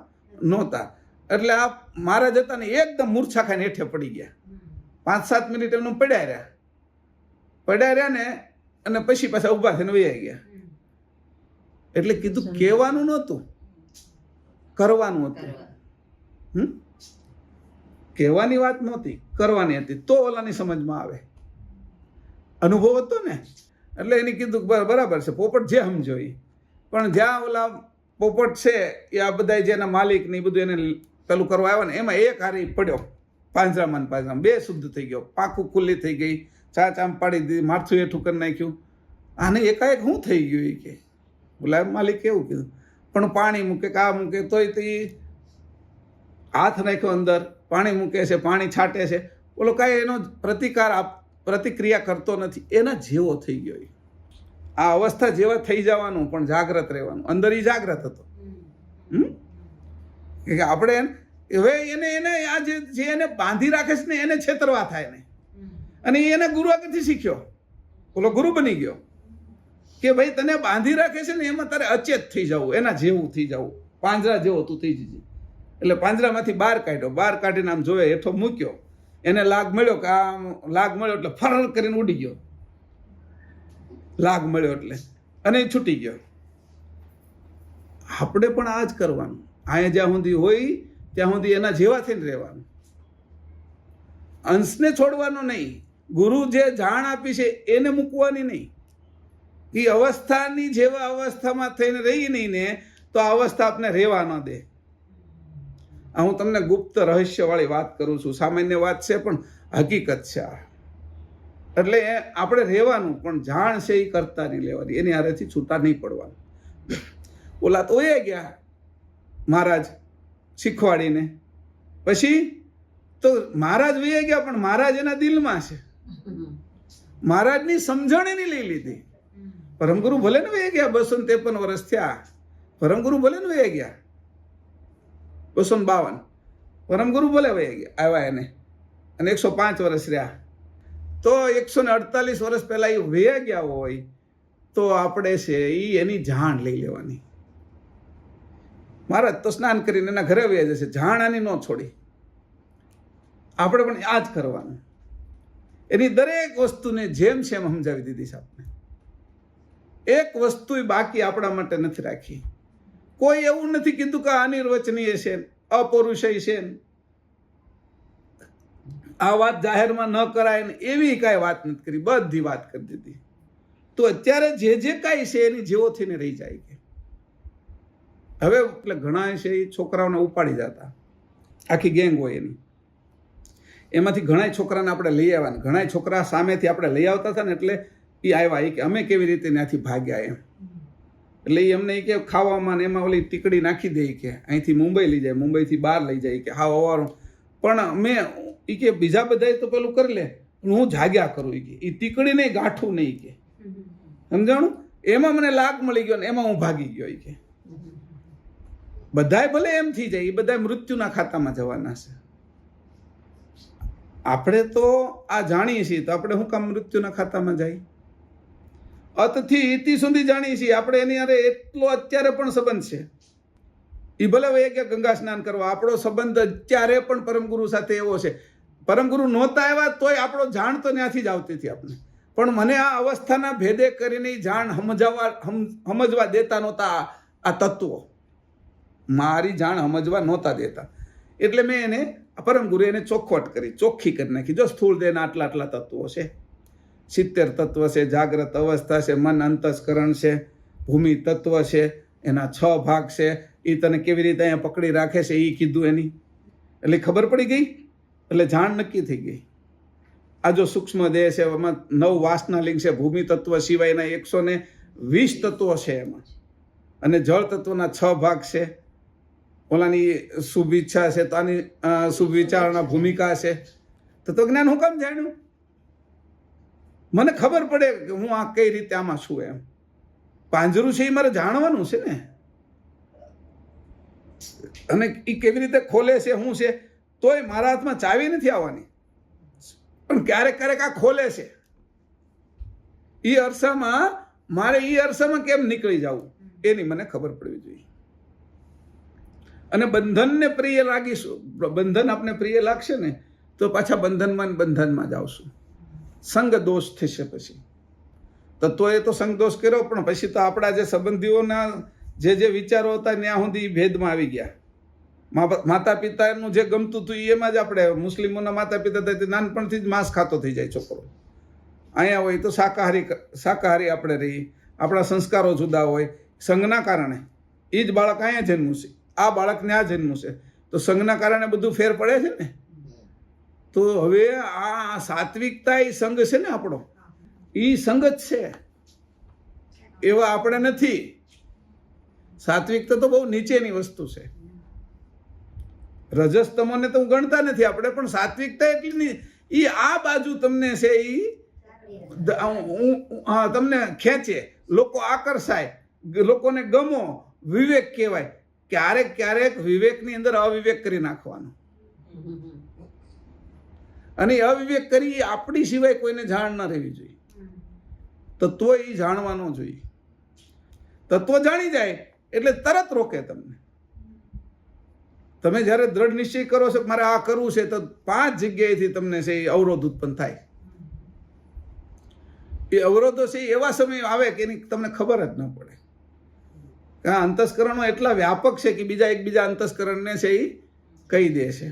નહોતા. એટલે આ મહારાજ હતા ને એકદમ મૂર્છા ખાઈને હેઠે પડી ગયા. 5-7 મિનિટ એમનું પડ્યા રહ્યા ને, અને પછી પાછા ઊભા થઈને વહી ગયા. એટલે કીધું કહેવાનું નહોતું, કરવાનું હતું. કહેવાની વાત નહોતી, કરવાની હતી, તો ઓલાની સમજમાં આવે. અનુભવ હતો ને, એટલે એને કીધું બરાબર છે, પોપટ જે સમજો એ. પણ જ્યાં ઓલા પોપટ છે એ આ બધા જેના માલિક ને બધું એને પેલું કરવા આવ્યા ને, એમાં એક હારી પડ્યો પાંજરામાં, 2 શુદ્ધ થઈ ગયો, પાંખું ખુલ્લી થઈ ગઈ, ચાંચ આમ પાડી દીધી, માથું હેઠું કરી નાખ્યું. આને એકાએક શું થઈ ગયું? એ કે બોલા માલિક કેવું કીધું, પણ પાણી મૂકે કે આ મૂકે તોય તે હાથ નાખ્યો અંદર, પાણી મૂકે છે, પાણી છાંટે છે, બોલો કાંઈ એનો પ્રતિક્રિયા કરતો નથી. એના જેવો થઈ ગયો એ. આ અવસ્થા જેવા થઈ જવાનું, પણ જાગ્રત રહેવાનું. અંદર એ જાગ્રત હતો. કે આપણે હવે એને આ જે એને બાંધી રાખે છે ને એને છેતરવા થાય ને, અને એને ગુરુ આગળથી શીખ્યો, બોલો ગુરુ બની ગયો કે ભાઈ તને બાંધી રાખે છે ને એમાં તારે અચેત થઈ જવું, એના જેવું થઈ જવું, પાંજરા જેવો તું થઈ જજે. એટલે પાંજરામાંથી બહાર કાઢ્યો, બહાર કાઢીને આમ જોયો, હેઠો મૂક્યો, એને લાગ મળ્યો કે આમ લાગ મળ્યો એટલે ફર કરીને ઉડી ગયો, લાગ મળ્યો એટલે, અને એ છૂટી ગયો. આપણે પણ આ જ કરવાનું. અહીંયા જ્યાં સુધી હોય ત્યાં સુધી એના જેવા થઈને રહેવાનું, અંશને છોડવાનો નહીં. ગુરુ જે જાણ આપી છે એને મૂકવાની નહીં. એ અવસ્થાની જેવા અવસ્થામાં થઈને રહી નહીં ને તો આ અવસ્થા આપને રહેવા ન દે. આ હું તમને ગુપ્ત રહસ્યવાળી વાત કરું છું. સામાન્ય વાત છે પણ હકીકત છે આ. એટલે આપણે રહેવાનું, પણ જાણ છે એ કરતા નહીં લેવાની, એની હારેથી છૂટા નહીં પડવાનું. ઓલા તો એ ગયા મહારાજ શીખવાડીને, પછી તો મહારાજ વહી ગયા, પણ મહારાજ એના દિલમાં છે. મહારાજની સમજણ એની લઈ લીધી. પરમગુરુ ભલે ને વહી ગયા, 253 વર્ષ થયા. પરમગુરુ ભલે ને વહી ગયા 252, પરમગુરુ ભલે વહી ગયા, આવ્યા એને, અને 105 વર્ષ રહ્યા. તો 148 વર્ષ પહેલા એ વહી ગયા હોય તો આપણે છે એ એની જાણ લઈ લેવાની. મહારાજ તો સ્નાન કરીને એના ઘરે વહી જશે, જાણ આની ન છોડી. આપણે પણ આ જ કરવાનું. એની દરેક વસ્તુને જેમ છે એમ સમજાવી દીધી છે આપણે. એક વસ્તુ બાકી આપણા માટે નથી રાખી. કોઈ એવું નથી કીધું કે અનિર્વચનીય છે, અપૌરુષય છે, આ વાત જાહેરમાં ન કરાય ને એવી કાંઈ વાત નથી કરી. બધી વાત કરી દીધી. તો અત્યારે જે કાંઈ છે એની જેવો થઈને રહી જાય કે હવે એટલે ઘણા છે એ છોકરાઓને ઉપાડી જતા, આખી ગેંગ હોય એની, એમાંથી ઘણા છોકરાને આપણે લઈ આવ્યા. ઘણા છોકરા સામેથી આપણે લઈ આવતા હતા ને એટલે એ આવ્યા કે અમે કેવી રીતે ત્યાંથી ભાગ્યા એમ. એટલે એ અમને કે ખાવામાં ને એમાં ઓલી ટીકડી નાખી દે કે અહીંથી મુંબઈ લઈ જાય, મુંબઈથી બહાર લઈ જાય કે હા અવારું. પણ અમે એ કે બીજા બધા તો પેલું કરી લે, હું જાગ્યા કરું કે એ ટીકડી નહીં, ગાંઠું નહીં કે, સમજાણું? એમાં મને લાગ મળી ગયો ને એમાં હું ભાગી ગયો કે. બધાય ભલે એમ થઈ જાય, એ બધા મૃત્યુના ખાતામાં જવાના છે. આપણે તો આ જાણીએ છીએ તો આપણે શું કામ મૃત્યુના ખાતામાં જાય? અતથી ઇતિ સુધી જાણીએ છીએ આપણે, એની અરે એટલો અત્યારે પણ સંબંધ છે. એ ભલે વહી ગયા ગંગા સ્નાન કરવા, આપણો સંબંધ અત્યારે પણ પરમગુરુ સાથે એવો છે. પરમગુરુ નહોતા આવ્યા તોય આપણો જાણ તો ત્યાંથી જ આવતી હતી આપણે. પણ મને આ અવસ્થાના ભેદે કરીને જાણ સમજવા દેતા નહોતા આ તત્વો. મારી જાણ સમજવા નહોતા દેતા. એટલે મેં એને પરમગુરુ એને ચોખવટ કરી, ચોખ્ખી કરી નાખી. જો સ્થૂળ દેહના આટલા આટલા તત્વો છે, 70 તત્વ છે, જાગ્રત અવસ્થા છે, મન અંતસ્કરણ છે, ભૂમિ તત્વ છે, એના 6 ભાગ છે. એ તને કેવી રીતે અહીંયા પકડી રાખે છે એ કીધું એની. એટલે ખબર પડી ગઈ, એટલે જાણ નક્કી થઈ ગઈ. આ જો સૂક્ષ્મ દેહ છે, એમાં 9 વાસના લિંગ છે, ભૂમિ તત્વ સિવાયના 120 તત્વો છે એમાં, અને જળ તત્વના 6 ભાગ છે. ઓલાની શુભ ઈચ્છા છે તો આની શુભ વિચારણા ભૂમિકા છે. તત્વજ્ઞાન હું કામ જાણ્યું? મને ખબર પડે કે હું આ કઈ રીતે આમાં છું એમ. પાંજરું છે એ મારે જાણવાનું છે ને, અને એ કેવી રીતે ખોલે છે શું છે. તોય મારા હાથમાં ચાવી નથી આવવાની, પણ ક્યારેક ક્યારેક આ ખોલે છે. એ અરસામાં મારે એ અરસામાં કેમ નીકળી જવું એની મને ખબર પડવી જોઈએ. અને બંધનને પ્રિય લાગીશું, બંધન આપને પ્રિય લાગશે ને તો પાછા બંધનમાં જ આવશું. સંગ દોષ થશે. પછી તત્વએ તો સંગ દોષ કર્યો, પણ પછી તો આપણા જે સંબંધીઓના જે વિચારો હતા ત્યાં સુધી ભેદમાં આવી ગયા. માતા પિતાનું જે ગમતું હતું એમાં જ આપણે, મુસ્લિમોના માતા પિતા હતા નાનપણથી જ માંસ ખાતો થઈ જાય છોકરો. અહીંયા હોય તો શાકાહારી આપણે રહીએ, આપણા સંસ્કારો જુદા હોય. સંઘના કારણે એ જ બાળક અહીંયા જન્મ્યું છે, આ બાળકને આ જન્મ્યું છે, તો સંઘના કારણે બધું ફેર પડે છે ને. તો હવે આ સાત્વિકતા એ સંઘ છે ને આપણો, એ સંઘ જ છે, એવા આપણે નથી. સાત્વિકતા તો બહુ નીચેની વસ્તુ છે. રજસ તમોને તો ગણતા નથી આપણે, પણ સાત્વિકતા એટલી એ આ બાજુ તમને છે, હા તમને ખેંચે, લોકો આકર્ષાય, લોકોને ગમો, વિવેક કહેવાય. ક્યારેક ક્યારેક વિવેકની અંદર અવિવેક કરી નાખવાનો, અને અવિવેક કરી આપણી સિવાય કોઈને જાણ ન રહેવી જોઈએ. તત્વ એ જાણવા ન જોઈએ. તત્વ જાણી જાય એટલે તરત રોકે તમને. તમે જ્યારે દ્રઢ નિશ્ચય કરો છો કે મારે આ કરવું છે, તો 5 જગ્યાએથી તમને છે એ અવરોધ ઉત્પન્ન થાય. એ અવરોધો છે એવા સમય આવે કે એની તમને ખબર જ ન પડે. આ અંતસ્કરણો એટલા વ્યાપક છે કે એકબીજા અંતસ્કરણને છે એ કહી દે છે.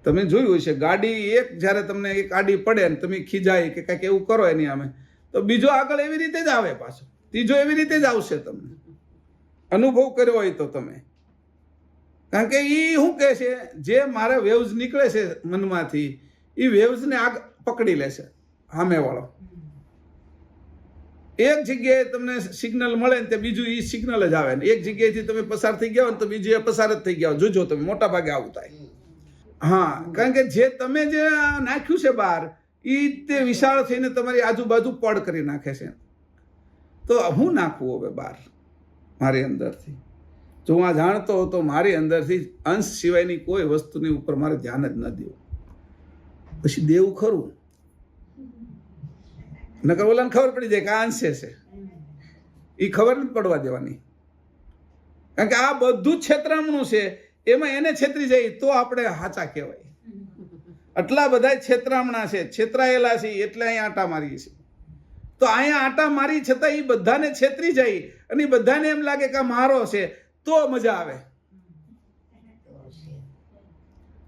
તમે જોયું હશે, ગાડી જ્યારે તમને એક આડી પડે ને તમે ખીજાય કે કંઈક એવું કરો એની સામે, તો બીજો આગળ એવી રીતે જ આવે, પાછો ત્રીજો એવી રીતે જ આવશે. તમને અનુભવ કર્યો હોય તો તમે, કારણ કે એ શું કહે છે, જે મારા વેવ્સ નીકળે છે મનમાંથી, એ વેવ્સને આગ પકડી લે છે સામેવાળો. એક જગ્યાએ તમને સિગ્નલ મળે ને તે બીજું એ સિગ્નલ જ આવે ને, એક જગ્યાએથી તમે પસાર થઈ ગયા હોય તો બીજી પસાર જ થઈ ગયા. જોજો તમે, મોટા ભાગે આવું થાય. હા, કારણ કે જે તમે જે નાખ્યું છે બહાર, એ તે વિશાળ થઈને તમારી આજુબાજુ પડ કરી નાખે છે. તો હું નાખવું હવે બહાર મારી અંદરથી? જો હું આ જાણતો હતો, મારી અંદરથી અંશ સિવાયની કોઈ વસ્તુની ઉપર મારે ધ્યાન જ ન દેવું, પછી દેવું ખરું. નકર ઓલાને ખબર પડી જાય કે આ અંશે છે, એ ખબર નથી પડવા દેવાની. કારણ કે આ બધું જ છેતરામણું છે, એમાં એને છેતરી જાય તો આપણે સાચા કહેવાય. આટલા બધા છેતરામણા છે, છેતરાયેલા છે, એટલે અહીંયા આટા મારીએ છીએ. તો અહીંયા આટા મારી છતાં એ બધાને છેતરી જાય અને એ બધાને એમ લાગે કે આ મારો છે, તો મજા આવે.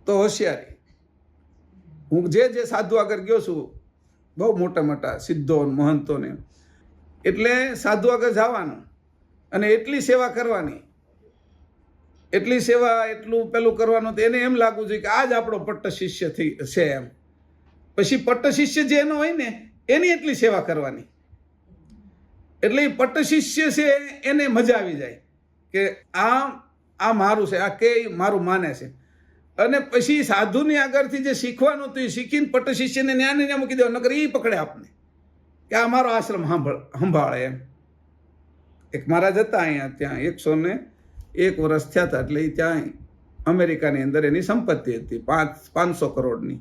તો હોશિયારી. હું જે સાધુ આગળ ગયો છું, બહુ મોટા મોટા સિદ્ધો મહંતોને, એટલે સાધુ આગળ જવાનું અને એટલી સેવા કરવાની, એટલી સેવા, એટલું પેલું કરવાનું, તો એને એમ લાગવું જોઈએ કે આ જ આપણો પટ્ટ શિષ્ય છે એમ. પછી પટ્ટ શિષ્ય જે એનો હોય ને, એની એટલી સેવા કરવાની, એટલે એ પટ્ટ શિષ્ય છે એને મજા આવી જાય કે આ મારું છે, આ કે મારું માને છે. અને પછી સાધુની આગળથી જે શીખવાનું હતું એ શીખીને પટ્ટ શિષ્યને ન્યાને ન્યા મૂકી દેવાનું, નકર એ પકડે આપને કે આ મારો આશ્રમ સંભાળે એમ. એક મહારાજ હતા અહીંયા, ત્યાં 101 વર્ષ થયા હતા, એટલે ત્યાં અમેરિકાની અંદર એની સંપત્તિ હતી 500 કરોડની.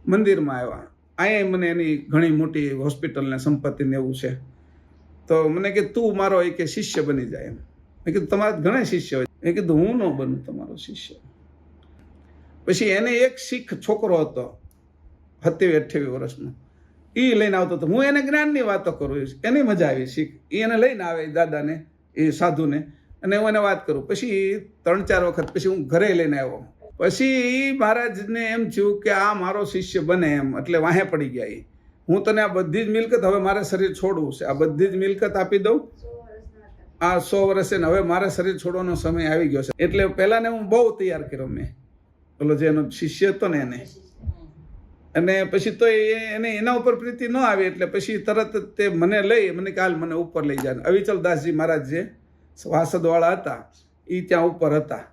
મંદિરમાં આવ્યા, અહીંયા મને એની ઘણી મોટી હોસ્પિટલને સંપત્તિને એવું છે. તો મને કે તું મારો કે શિષ્ય બની જાય એમ. મેં કીધું તમારા ઘણા શિષ્ય હોય. મેં કીધું હું ન બનું તમારો શિષ્ય. પછી એને એક શીખ છોકરો હતો 27-28 વર્ષનો, એ લઈને આવતો હતો. હું એને જ્ઞાનની વાતો કરું, એને મજા આવી શીખ. એ એને લઈને આવે દાદાને, એ સાધુને, અને હું એને વાત કરું. પછી 3-4 વખત પછી હું ઘરે લઈને આવ્યો. પછી મહારાજને એમ થયું કે આ મારો શિષ્ય બને એમ, એટલે વાહે પડી ગયા. હું તને આ બધી જ મિલકત, હવે મારે શરીર છોડવું છે, આ બધી જ મિલકત આપી દઉં. આ 100 વર્ષે હવે મારે શરીર છોડવાનો સમય આવી ગયો છે. એટલે પહેલાને હું બહુ તૈયાર કર્યો મેં, પેલો જે એનો શિષ્ય હતો ને એને. અને પછી તો એને એના ઉપર પ્રીતિ ન આવી, એટલે પછી તરત તે મને લઈ, મને કાલ મને ઉપર લઈ જાય. અવિચલદાસજી મહારાજ જે વાસદવાળા હતા, એ ત્યાં ઉપર હતા.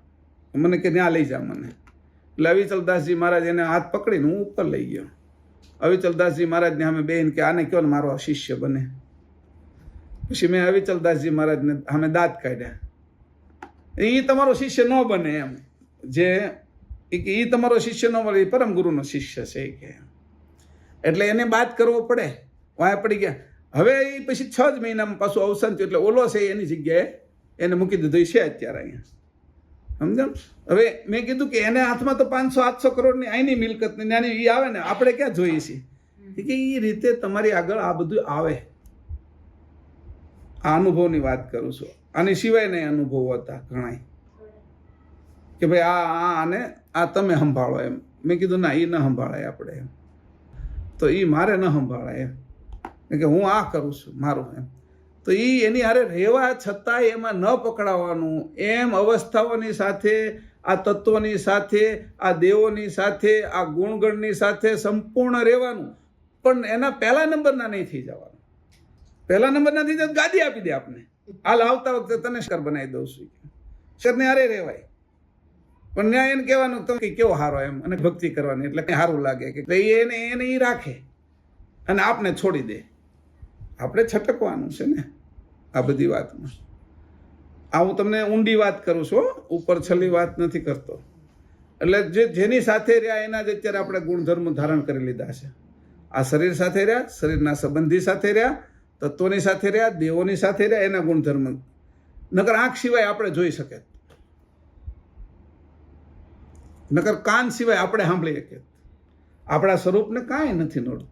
મને કે ત્યાં લઈ જા મને. એટલે અવિચલદાસજી મહારાજ એને હાથ પકડીને હું ઉપર લઈ ગયો. અવિચલદાસજી મહારાજને સામે બેન કે આને કયો ને મારો શિષ્ય બને. પછી મેં અવિચલદાસજી મહારાજને સામે દાંત કાઢ્યા. એ તમારો શિષ્ય ન બને એમ, જે એ તમારો શિષ્ય ન મળે, એ પરમ ગુરુનો શિષ્ય છે કે. એટલે એને બાદ કરવો પડે, વાયા પડી ગયા. હવે એ પછી 6 જ મહિનામાં પાછું અવસાન થયું, એટલે ઓલો છે એની જગ્યાએ એને મૂકી દીધું છે અત્યારે અહીંયા. સમજો? હવે મેં કીધું કે એને હાથમાં તો 500-800 કરોડની અહીંની મિલકત ને નાની એ આવે ને, આપણે ક્યાં જોઈએ છીએ કે એ રીતે તમારી આગળ આ બધું આવે. આ અનુભવની વાત કરું છું. આની સિવાય નહીં અનુભવો હતા ઘણા કે ભાઈ આને આ તમે સંભાળો એમ. મેં કીધું ના, એ ન સંભાળાય આપણે એમ. તો એ મારે ન સંભાળાય એમ, કે હું આ કરું છું મારું એમ. તો એ એની હારે રહેવા છતાંય એમાં ન પકડાવાનું, એમ અવસ્થાઓની સાથે, આ તત્વોની સાથે, આ દેવોની સાથે, આ ગુણગણની સાથે સંપૂર્ણ રહેવાનું. પણ એના પહેલા નંબરના નહીં થઈ જવાનું. પહેલા નંબરના થઈ જાય ગાદી આપી દે આપને. હાલ આવતા વખતે તને શર બનાવી દઉં છું, શરને હારે રહેવાય. પણ ન્યાય એને કહેવાનું તમે કેવો હારો એમ, અને ભક્તિ કરવાની એટલે સારું લાગે કે એને એ રાખે અને આપને છોડી દે. આપણે છટકવાનું છે ને આ બધી વાતમાં. આ હું તમને ઊંડી વાત કરું છું, ઉપર છલી વાત નથી કરતો. એટલે જેની સાથે રહ્યા એના જ અત્યારે આપણે ગુણધર્મ ધારણ કરી લીધા છે. આ શરીર સાથે રહ્યા, શરીરના સંબંધી સાથે રહ્યા, તત્વોની સાથે રહ્યા, દેવોની સાથે રહ્યા, એના ગુણધર્મ. નકર આંખ સિવાય આપણે જોઈ શકે, નકર કાન સિવાય આપણે સાંભળી શકીએ. આપણા સ્વરૂપને કાંઈ નથી નડતું.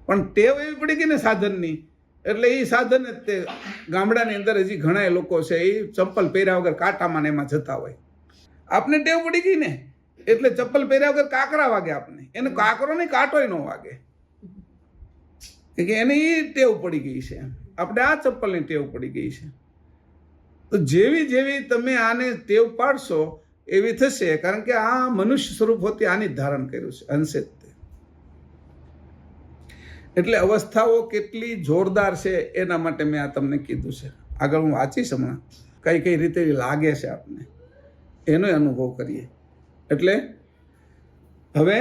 પણ ટેવ એવી પડી ગઈ ને સાધનની, એટલે એ સાધન જ તે ગામડાની અંદર હજી ઘણા લોકો છે એ ચપ્પલ પહેર્યા વગર કાંટામાં ને એમાં જતા હોય. આપને ટેવ પડી ગઈ ને એટલે ચપ્પલ પહેર્યા વગર કાંકરા વાગે આપને. એને કાંકરો નહીં, કાંટોય ન વાગે, કે એને એ ટેવ પડી ગઈ છે. આપણે આ ચપ્પલની ટેવ પડી ગઈ છે. તો જેવી જેવી તમે આને ટેવ પાડશો એવી થશે, કારણ કે આ મનુષ્ય સ્વરૂપ હોતી આની ધારણ કર્યું છે અંશે જ. એટલે અવસ્થાઓ કેટલી જોરદાર છે એના માટે મેં આ તમને કીધું છે. આગળ હું વાંચીશ હમણાં કઈ કઈ રીતે લાગે છે આપને, એનો અનુભવ કરીએ. એટલે હવે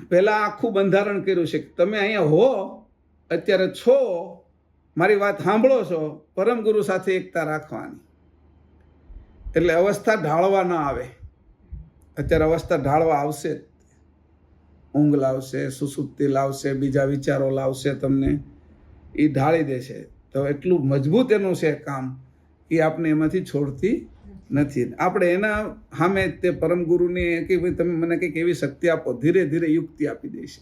પહેલાં આખું બંધારણ કર્યું છે કે તમે અહીંયા હો, અત્યારે છો, મારી વાત સાંભળો છો, પરમ ગુરુ સાથે એકતા રાખવાની. એટલે અવસ્થા ઢાળવા ના આવે. અત્યારે અવસ્થા ઢાળવા આવશે, ઊંઘ લાવશે, સુસુપ્તિ લાવશે, બીજા વિચારો લાવશે, તમને એ ઢાળી દેશે. તો એટલું મજબૂત એનું છે કામ કે આપણે એમાંથી છોડતી નથી. આપણે એના સામે તે પરમ ગુરુની કે ભાઈ તમે મને કંઈક એવી શક્તિ આપો, ધીરે ધીરે યુક્તિ આપી દેશે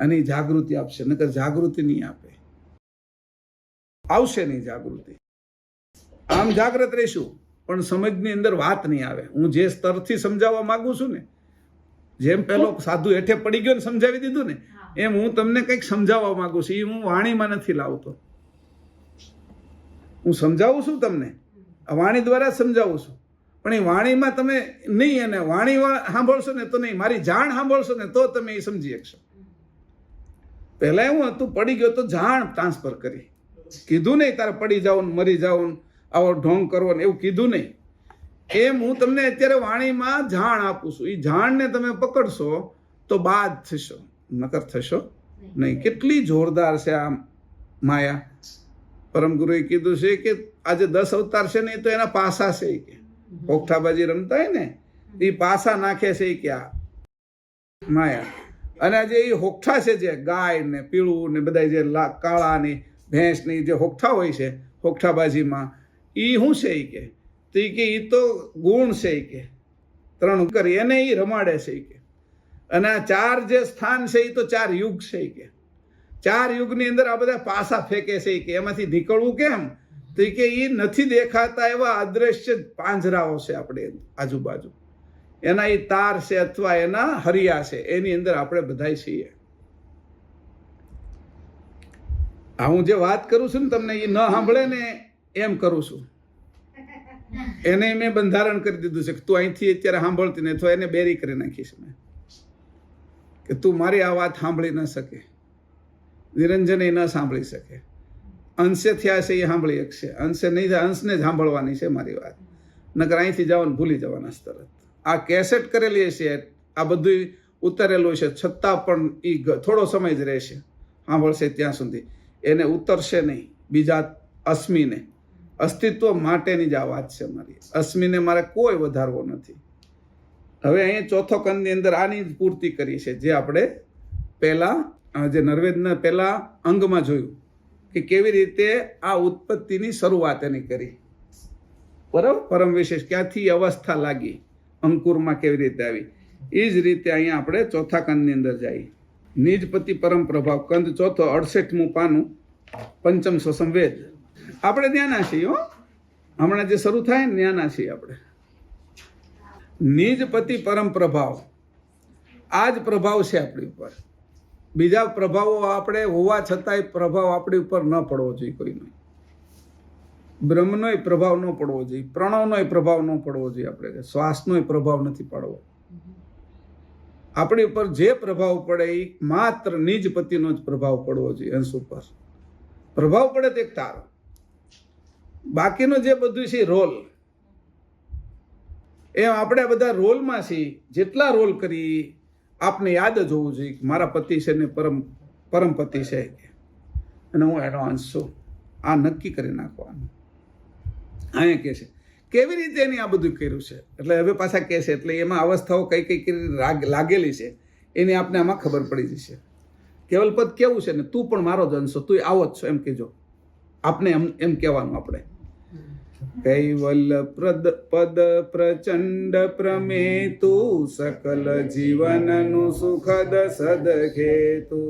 અને એ જાગૃતિ આપશે. નકર જાગૃતિ નહીં આપે, આવશે નહીં જાગૃતિ. આમ જાગ્રત રહીશું પણ સમજની અંદર વાત નહીં આવે. હું જે સ્તરથી સમજાવવા માંગુ છું ને, જેમ પેલો સાધુ હેઠે પડી ગયો ને સમજાવી દીધું ને, એમ હું તમને કંઈક સમજાવવા માંગુ છું. એ હું વાણીમાં નથી લાવતો, હું સમજાવું છું તમને, વાણી દ્વારા સમજાવું છું. પણ એ વાણીમાં તમે નહીં, અને વાણી સાંભળશો ને તો નહીં, મારી જાણ સાંભળશો ને તો તમે એ સમજી શકશો. પહેલા એવું હતું, પડી ગયો તો જાણ ટ્રાન્સફર કરી, કીધું નહીં તારે પડી જાવ ને મરી જાવ ને આવો ઢોંગ કરવો ને એવું કીધું નહીં. એમ હું તમને અત્યારે વાણીમાં જાણ આપું છું. એ જાણને તમે પકડશો તો બાદ થશો, નકર થશો નહીં. કેટલી જોરદાર છે આ માયા. પરમ ગુરુએ કીધું છે કે આજે 10 અવતાર છે ને, તો એના પાસા છે કે પોખઠાબાજી રમતા હોય ને એ પાસા નાખે છે કે આ માયા. અને આજે એ હોઠા છે, જે ગાય ને પીળું ને બધા જે કાળા ની ભેંસ ની જે હોઠા હોય છે હોઠાબાજીમાં, એ શું છે કે તો કે એ તો ગુણ છે કે 3 કરી એને એ રમાડે છે કે. અને આ 4 જે સ્થાન છે એ તો 4 યુગ છે કે 4 યુગની અંદર આ બધા પાસા ફેંકે છે કે એમાંથી નીકળવું કેમ, તો કે એ નથી દેખાતા એવા અદ્રશ્ય પાંજરાઓ છે આપણે આજુબાજુ, એના એ તાર છે અથવા એના હરિયા છે, એની અંદર આપણે બધાય છીએ. આ હું જે વાત કરું છું ને તમને એ ન સાંભળે ને એમ કરું છું. એને મેં બંધારણ કરી દીધું છે કે તું અહીંથી અત્યારે સાંભળતી ને, તો એને બેરી કરી નાખીશ મેં કે તું મારી આ વાત સાંભળી ન શકે. નિરંજને ન સાંભળી શકે, અંશે થયા છે એ સાંભળી શકશે, અંશે નહીં થાય, અંશને જ સાંભળવાની છે મારી વાત. નકર અહીંથી જવાનું ભૂલી જવાના તરત. આ કેસેટ કરેલી છે, આ બધું ઉતરેલું છે, છતાં પણ એ થોડો સમય જ રહેશે, સાંભળશે ત્યાં સુધી, એને ઉતરશે નહીં. બીજા અસ્મિને, અસ્તિત્વ માટેની જ આ વાત છે મારી. અસ્મિને મારે કોઈ વધારવો નથી. હવે અહીંયા ચોથો કંદની અંદર આની જ પૂર્તિ કરી છે, જે આપણે પહેલા જે નર્વેદના પહેલા અંગમાં જોયું કે કેવી રીતે આ ઉત્પત્તિની શરૂઆત એની કરી. બરાબર, પરમ વિશેષ ક્યાંથી અવસ્થા લાગી, અંકુરમાં કેવી રીતે આવી, એ જ રીતે અહીંયા આપણે ચોથા કંદની અંદર જઈએ. નિજપતિ પરમ પ્રભાવ, કંદ ચોથો, 68મું પાનું, પંચમ સંવેદ. આપણે ત્યાંના છીએ હો, હમણાં જે શરૂ થાય ને ત્યાંના છીએ આપણે. નિજપતિ પરમ પ્રભાવ, આ જ પ્રભાવ છે આપણી ઉપર. બીજા પ્રભાવો આપણે હોવા છતાંય પ્રભાવ આપણી ઉપર ન પડવો જોઈએ કોઈનો. બ્રહ્મનોય પ્રભાવ ન પડવો જોઈએ, પ્રણવનોય પ્રભાવ ન પડવો જોઈએ, આપણે શ્વાસનોય પ્રભાવ નથી પડવો. આપણી ઉપર જે પ્રભાવ પડે એ માત્ર નિજપતિનો જ પ્રભાવ પડવો જોઈએ. અંશ ઉપર પ્રભાવ પડે તો એક તારો, બાકીનું જે બધું છે રોલ, એમ આપણે બધા રોલમાં છીએ. જેટલા રોલ કરી આપને યાદ જ હોવું જોઈએ કે મારા પતિ છે ને પરમ પતિ છે અને હું એનો અંશ છું. આ નક્કી કરી નાખવાનું. અહીંયા કહે છે કેવી રીતે એની આ બધું કર્યું છે, એટલે હવે પાછા કહે છે એટલે એમાં અવસ્થાઓ કઈ કઈ લાગેલી છે એની આપને આમાં ખબર પડી જશે. કેવલ પદ કેવું છે ને, તું પણ મારો જ અંશ છો, તું આવો જ છો એમ કહેજો આપને. એમ કહેવાનું આપણે. કૈવલ પદ પ્રચંડ પ્રમેતુ સકલ જીવનનું સુખદ સદખેતુ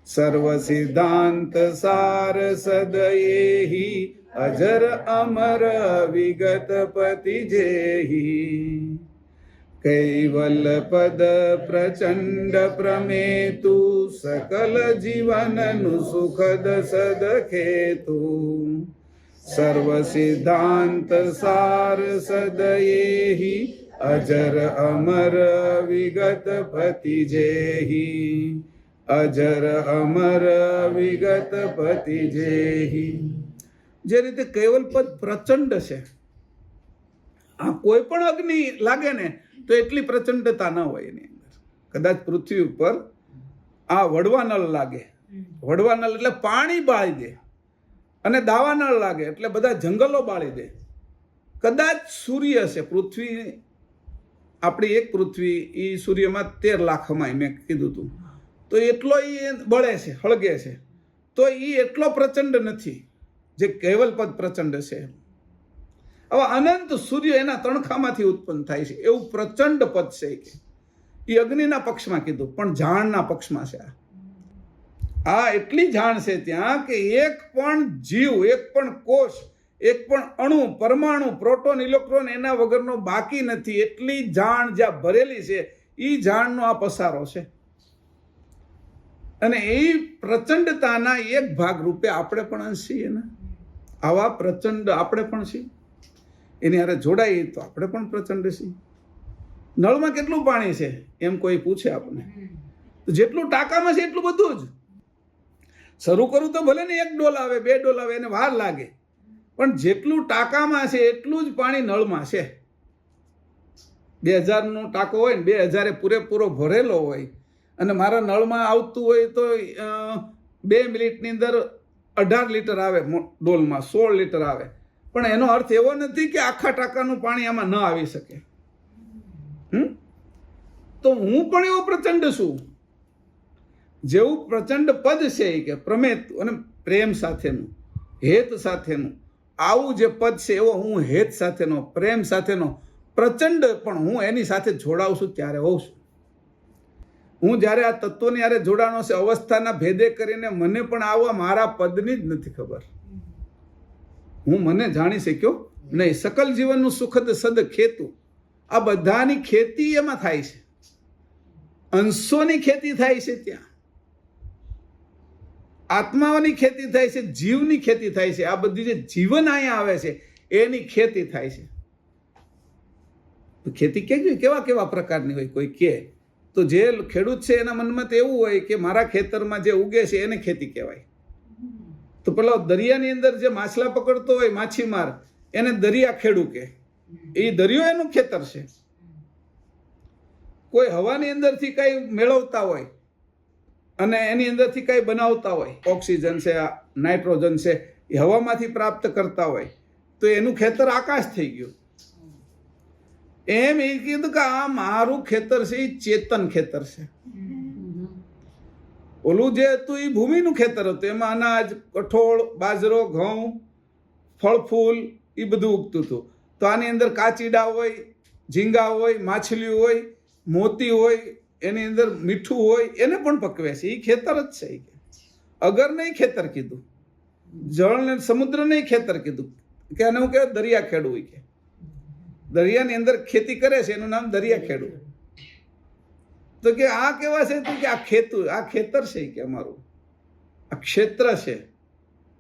સર્વ સિદ્ધાંત સાર સદયેહી અજર અમર વિગત પતિ જેહી. કૈવલ પદ પ્રચંડ પ્રમેતુ સકલ જીવનનું સુખદ સદખેતુ સર્વ સિદ્ધાંત સાર સદયેહી અજર અમર વિગત પતિ જેહી. અજર અમર વિગત પતિ જેહી. જે રીતે કૈવલ પદ પ્રચંડ છે, આ કોઈ પણ અગ્નિ લાગે ને તો એટલી પ્રચંડતા ન હોય એની અંદર. કદાચ પૃથ્વી ઉપર આ વડવાનળ લાગે, વડવાનળ એટલે પાણી બાળી દે, અને દાવાનળ લાગે એટલે બધા જંગલો બાળી દે. કદાચ સૂર્ય છે, પૃથ્વી આપણી એક પૃથ્વી એ સૂર્યમાં 13 લાખમાં મેં કીધું હતું, તો એટલો એ બળે છે, હળગે છે, તો એ એટલો પ્રચંડ નથી જે કૈવલ પદ પ્રચંડ છે. હવે અનંત સૂર્ય એના તણખામાંથી ઉત્પન્ન થાય છે એવું પ્રચંડ પદ છે કે એ અગ્નિના પક્ષમાં કીધું, પણ ઝાડના પક્ષમાં છે. આ એટલી જાણ છે ત્યાં કે એક પણ જીવ, એક પણ કોષ, એક પણ અણુ, પરમાણુ, પ્રોટોન, ઇલેક્ટ્રોન એના વગરનો બાકી નથી. એટલી જાણ જ્યાં ભરેલી છે એ જાણનો આ પસારો છે. અને એ પ્રચંડતાના એક ભાગ રૂપે આપણે પણ અંશ છીએ ને. આવા પ્રચંડ આપણે પણ છીએ. એની હારે જોડાઈએ તો આપણે પણ પ્રચંડ છીએ. નળમાં કેટલું પાણી છે એમ કોઈ પૂછે આપણને, તો જેટલું ટાંકામાં છે એટલું બધું જ. શરૂ કરું તો ભલે ને 1 ડોલ આવે, 2 ડોલ આવે, એને વાર લાગે, પણ જેટલું ટાંકામાં છે એટલું જ પાણી નળમાં છે. 2000નો ટાંકો હોય ને, 2000 પૂરેપૂરો ભરેલો હોય, અને મારા નળમાં આવતું હોય તો 2 મિનિટની અંદર 18 લીટર આવે, ડોલમાં 16 લીટર આવે. પણ એનો અર્થ એવો નથી કે આખા ટાંકાનું પાણી આમાં ન આવી શકે. તો હું પણ એવો પ્રચંડ છું. જેવું પ્રચંડ પદ છે કે પ્રમેત અને પ્રેમ સાથેનું, હેત સાથેનું, આવું જે પદ છે એવો હું હેત સાથેનો, પ્રેમ સાથેનો પ્રચંડ પણ હું એની સાથે જોડાઉં છું ત્યારે હોઉં છું. હું જ્યારે આ તત્વની હારે જોડાણો છે અવસ્થાના ભેદે કરીને મને પણ આવા મારા પદની જ નથી ખબર. હું મને જાણી શક્યો નહીં. સકલ જીવનનું સુખદ સદ ખેતુ, આ બધાની ખેતી એમાં થાય છે. અંશોની ખેતી થાય છે ત્યાં, આત્માઓની ખેતી થાય છે, જીવની ખેતી થાય છે. આ બધી જે જીવન અહીંયા આવે છે એની ખેતી થાય છે. ખેતી કેવા કેવા પ્રકારની હોય કોઈ કહે તો જે ખેડૂત છે એના મનમાં તો એવું હોય કે મારા ખેતરમાં જે ઉગે છે એને ખેતી કહેવાય. તો પેલો દરિયાની અંદર જે માછલા પકડતો હોય માછીમાર એને દરિયા ખેડૂ કે, એ દરિયો એનું ખેતર છે. કોઈ હવાની અંદરથી કઈ મેળવતા હોય અને એની અંદરથી કઈ બનાવતા હોય, ઓક્સિજન છે, નાઇટ્રોજન છે, એ હવામાંથી પ્રાપ્ત કરતા હોય તો એનું ખેતર આકાશ થઈ ગયું. એમ એ કીધું કે આ મારું ખેતર છે એ ચેતન ખેતર છે. ઓલું જે હતું એ ભૂમિનું ખેતર હતું, એમાં અનાજ, કઠોળ, બાજરો, ઘઉં, ફળ ફૂલ એ બધું ઉગતું હતું. તો આની અંદર કાચીડા હોય, ઝીંગા હોય, માછલી હોય, મોતી હોય, એની અંદર મીઠું હોય, એને પણ પકવે છે. એ ખેતર જ છે. અગર નહીં ખેતર કીધું, જળ ને સમુદ્ર નહીં ખેતર કીધું, કે આને હું કહેવાય દરિયા ખેડૂ. કે દરિયાની અંદર ખેતી કરે છે એનું નામ દરિયા ખેડૂ. તો કે આ કેવા છે? તો કે આ ખેતર છે કે અમારું, આ ક્ષેત્ર છે.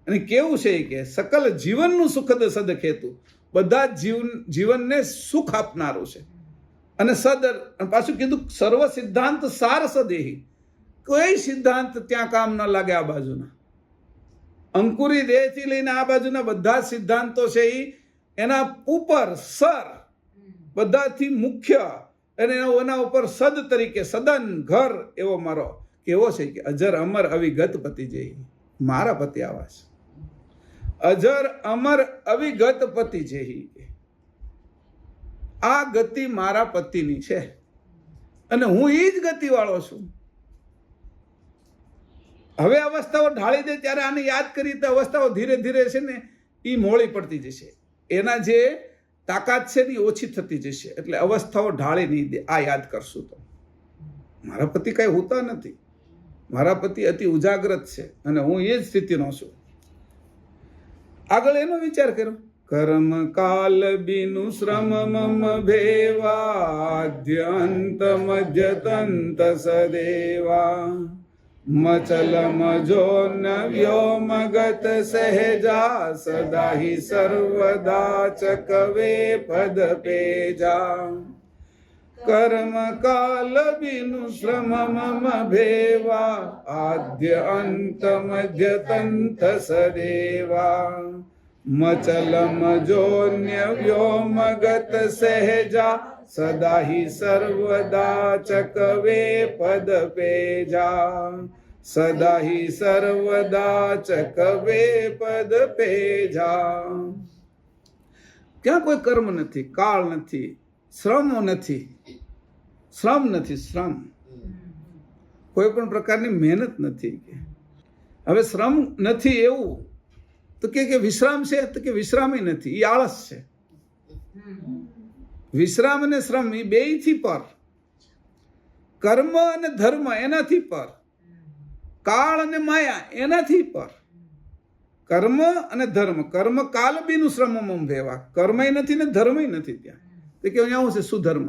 અને કેવું છે કે સકલ જીવનનું સુખદ સદ ખેતુ, બધા જીવનને સુખ આપનારું છે. અને પાછું કીધું સર્વ સિદ્ધાંત સાર સદેહી, કોઈ સિદ્ધાંત ત્યાં કામ ન લાગે આ બાજુના. અંકુરી દેહથી લઈને આ બાજુના બધા સિદ્ધાંતો છે એ એના ઉપર સર બધાથી મુખ્ય અને એના ઉપર સદ તરીકે સદન ઘર એવો મારો કેવો છે કે અજર અમર અવિગત પતિ જઈ મારા પતિ આવા છે. અજર અમર અવિગત પતિ જેહી, આ ગતિ મારા પતિની છે અને હું એ જ ગતિ વાળો છું. હવે અવસ્થાઓ ઢાળી દે ત્યારે આને યાદ કરી તો અવસ્થાઓ ધીરે ધીરે છે ને એ મોળી પડતી જશે, એના જે તાકાત છે ને ઓછી થતી જશે. એટલે અવસ્થાઓ ઢાળી નહીં દે. આ યાદ કરશું તો મારા પતિ કઈ હોતા નથી, મારા પતિ અતિ ઉજાગ્રત છે અને હું એ જ સ્થિતિનો છું. આગળ એનો વિચાર કર્યો. કર્મ કાલ બિનુ શ્રમ મમ ભેવાદ્યંત મધ્યતંત સદેવા મચલ મજો નવ્યોમગત સહેજા સદા હિ સર્વદા ચકવે પદ પેજા. કર્મ કાલ બિનુ શ્રમ મમ ભેવા આદ્ય અંત મધ્યતંત સદેવા મચલ મજોન્ય વ્યોમગત સહેજા સદા હિ સર્વદા ચકવે પદ પેજા. સદા હિ સર્વદા ચકવે પદ પેજા. ત્યાં કોઈ કર્મ નથી, કાળ નથી, શ્રમ નથી, શ્રમ કોઈ પણ પ્રકારની મહેનત નથી. હવે શ્રમ નથી એવું તો કે વિશ્રામ છે તો કે વિશ્રામી નથી, એ આળસ છે. વિશ્રામ અને શ્રમ એ બેયથી પર, કર્મ અને ધર્મ એનાથી પર, કાળ અને માયા એનાથી પર. કર્મ અને ધર્મ, કર્મ કાલ બીનું શ્રમમ ભેવા, કર્મય નથી ને ધર્મય નથી. ત્યાં તો કે અહીંયા શું છે સુધર્મ,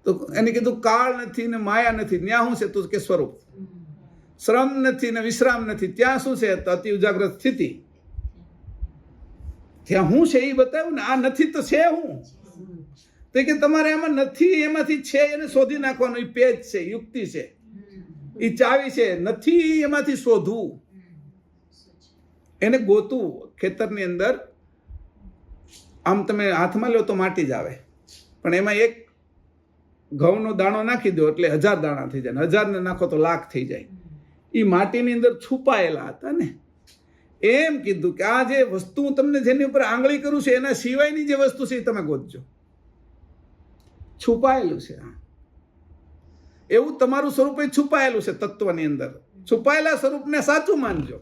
તો એને કીધું કાળ નથી ને માયા નથી, ત્યાં શું છે તો કે સ્વરૂપ. શ્રમ નથી ને વિશ્રામ નથી, ત્યાં શું છે તો અતિ ઉજાગ્રત સ્થિતિ. ત્યાં હું છે એ બતાવ્યું ને. આ નથી તો છે હું, તો કે તમારે એમાં નથી એમાંથી છે એને શોધી નાખવાનું. એ પેજ છે, યુક્તિ છે, એ ચાવી છે. નથી એમાંથી શોધવું, એને ગોતવું. ખેતરની અંદર આમ તમે હાથમાં લો તો માટી જ આવે, પણ એમાં એક ઘઉંનો દાણો નાખી દો એટલે 1000 દાણા થઈ જાય, 1000 ને નાખો તો લાખ થઈ જાય. એ માટીની અંદર છુપાયેલા હતા ને. એમ કીધું કે આ જે વસ્તુ હું તમને જેની ઉપર આંગળી કરું છું એના સિવાયની જે વસ્તુ છે એ તમે ગોતજો. છુપાયેલું છે. એવું તમારું સ્વરૂપ એ છુપાયેલું છે તત્વની અંદર. છુપાયેલા સ્વરૂપને સાચું માનજો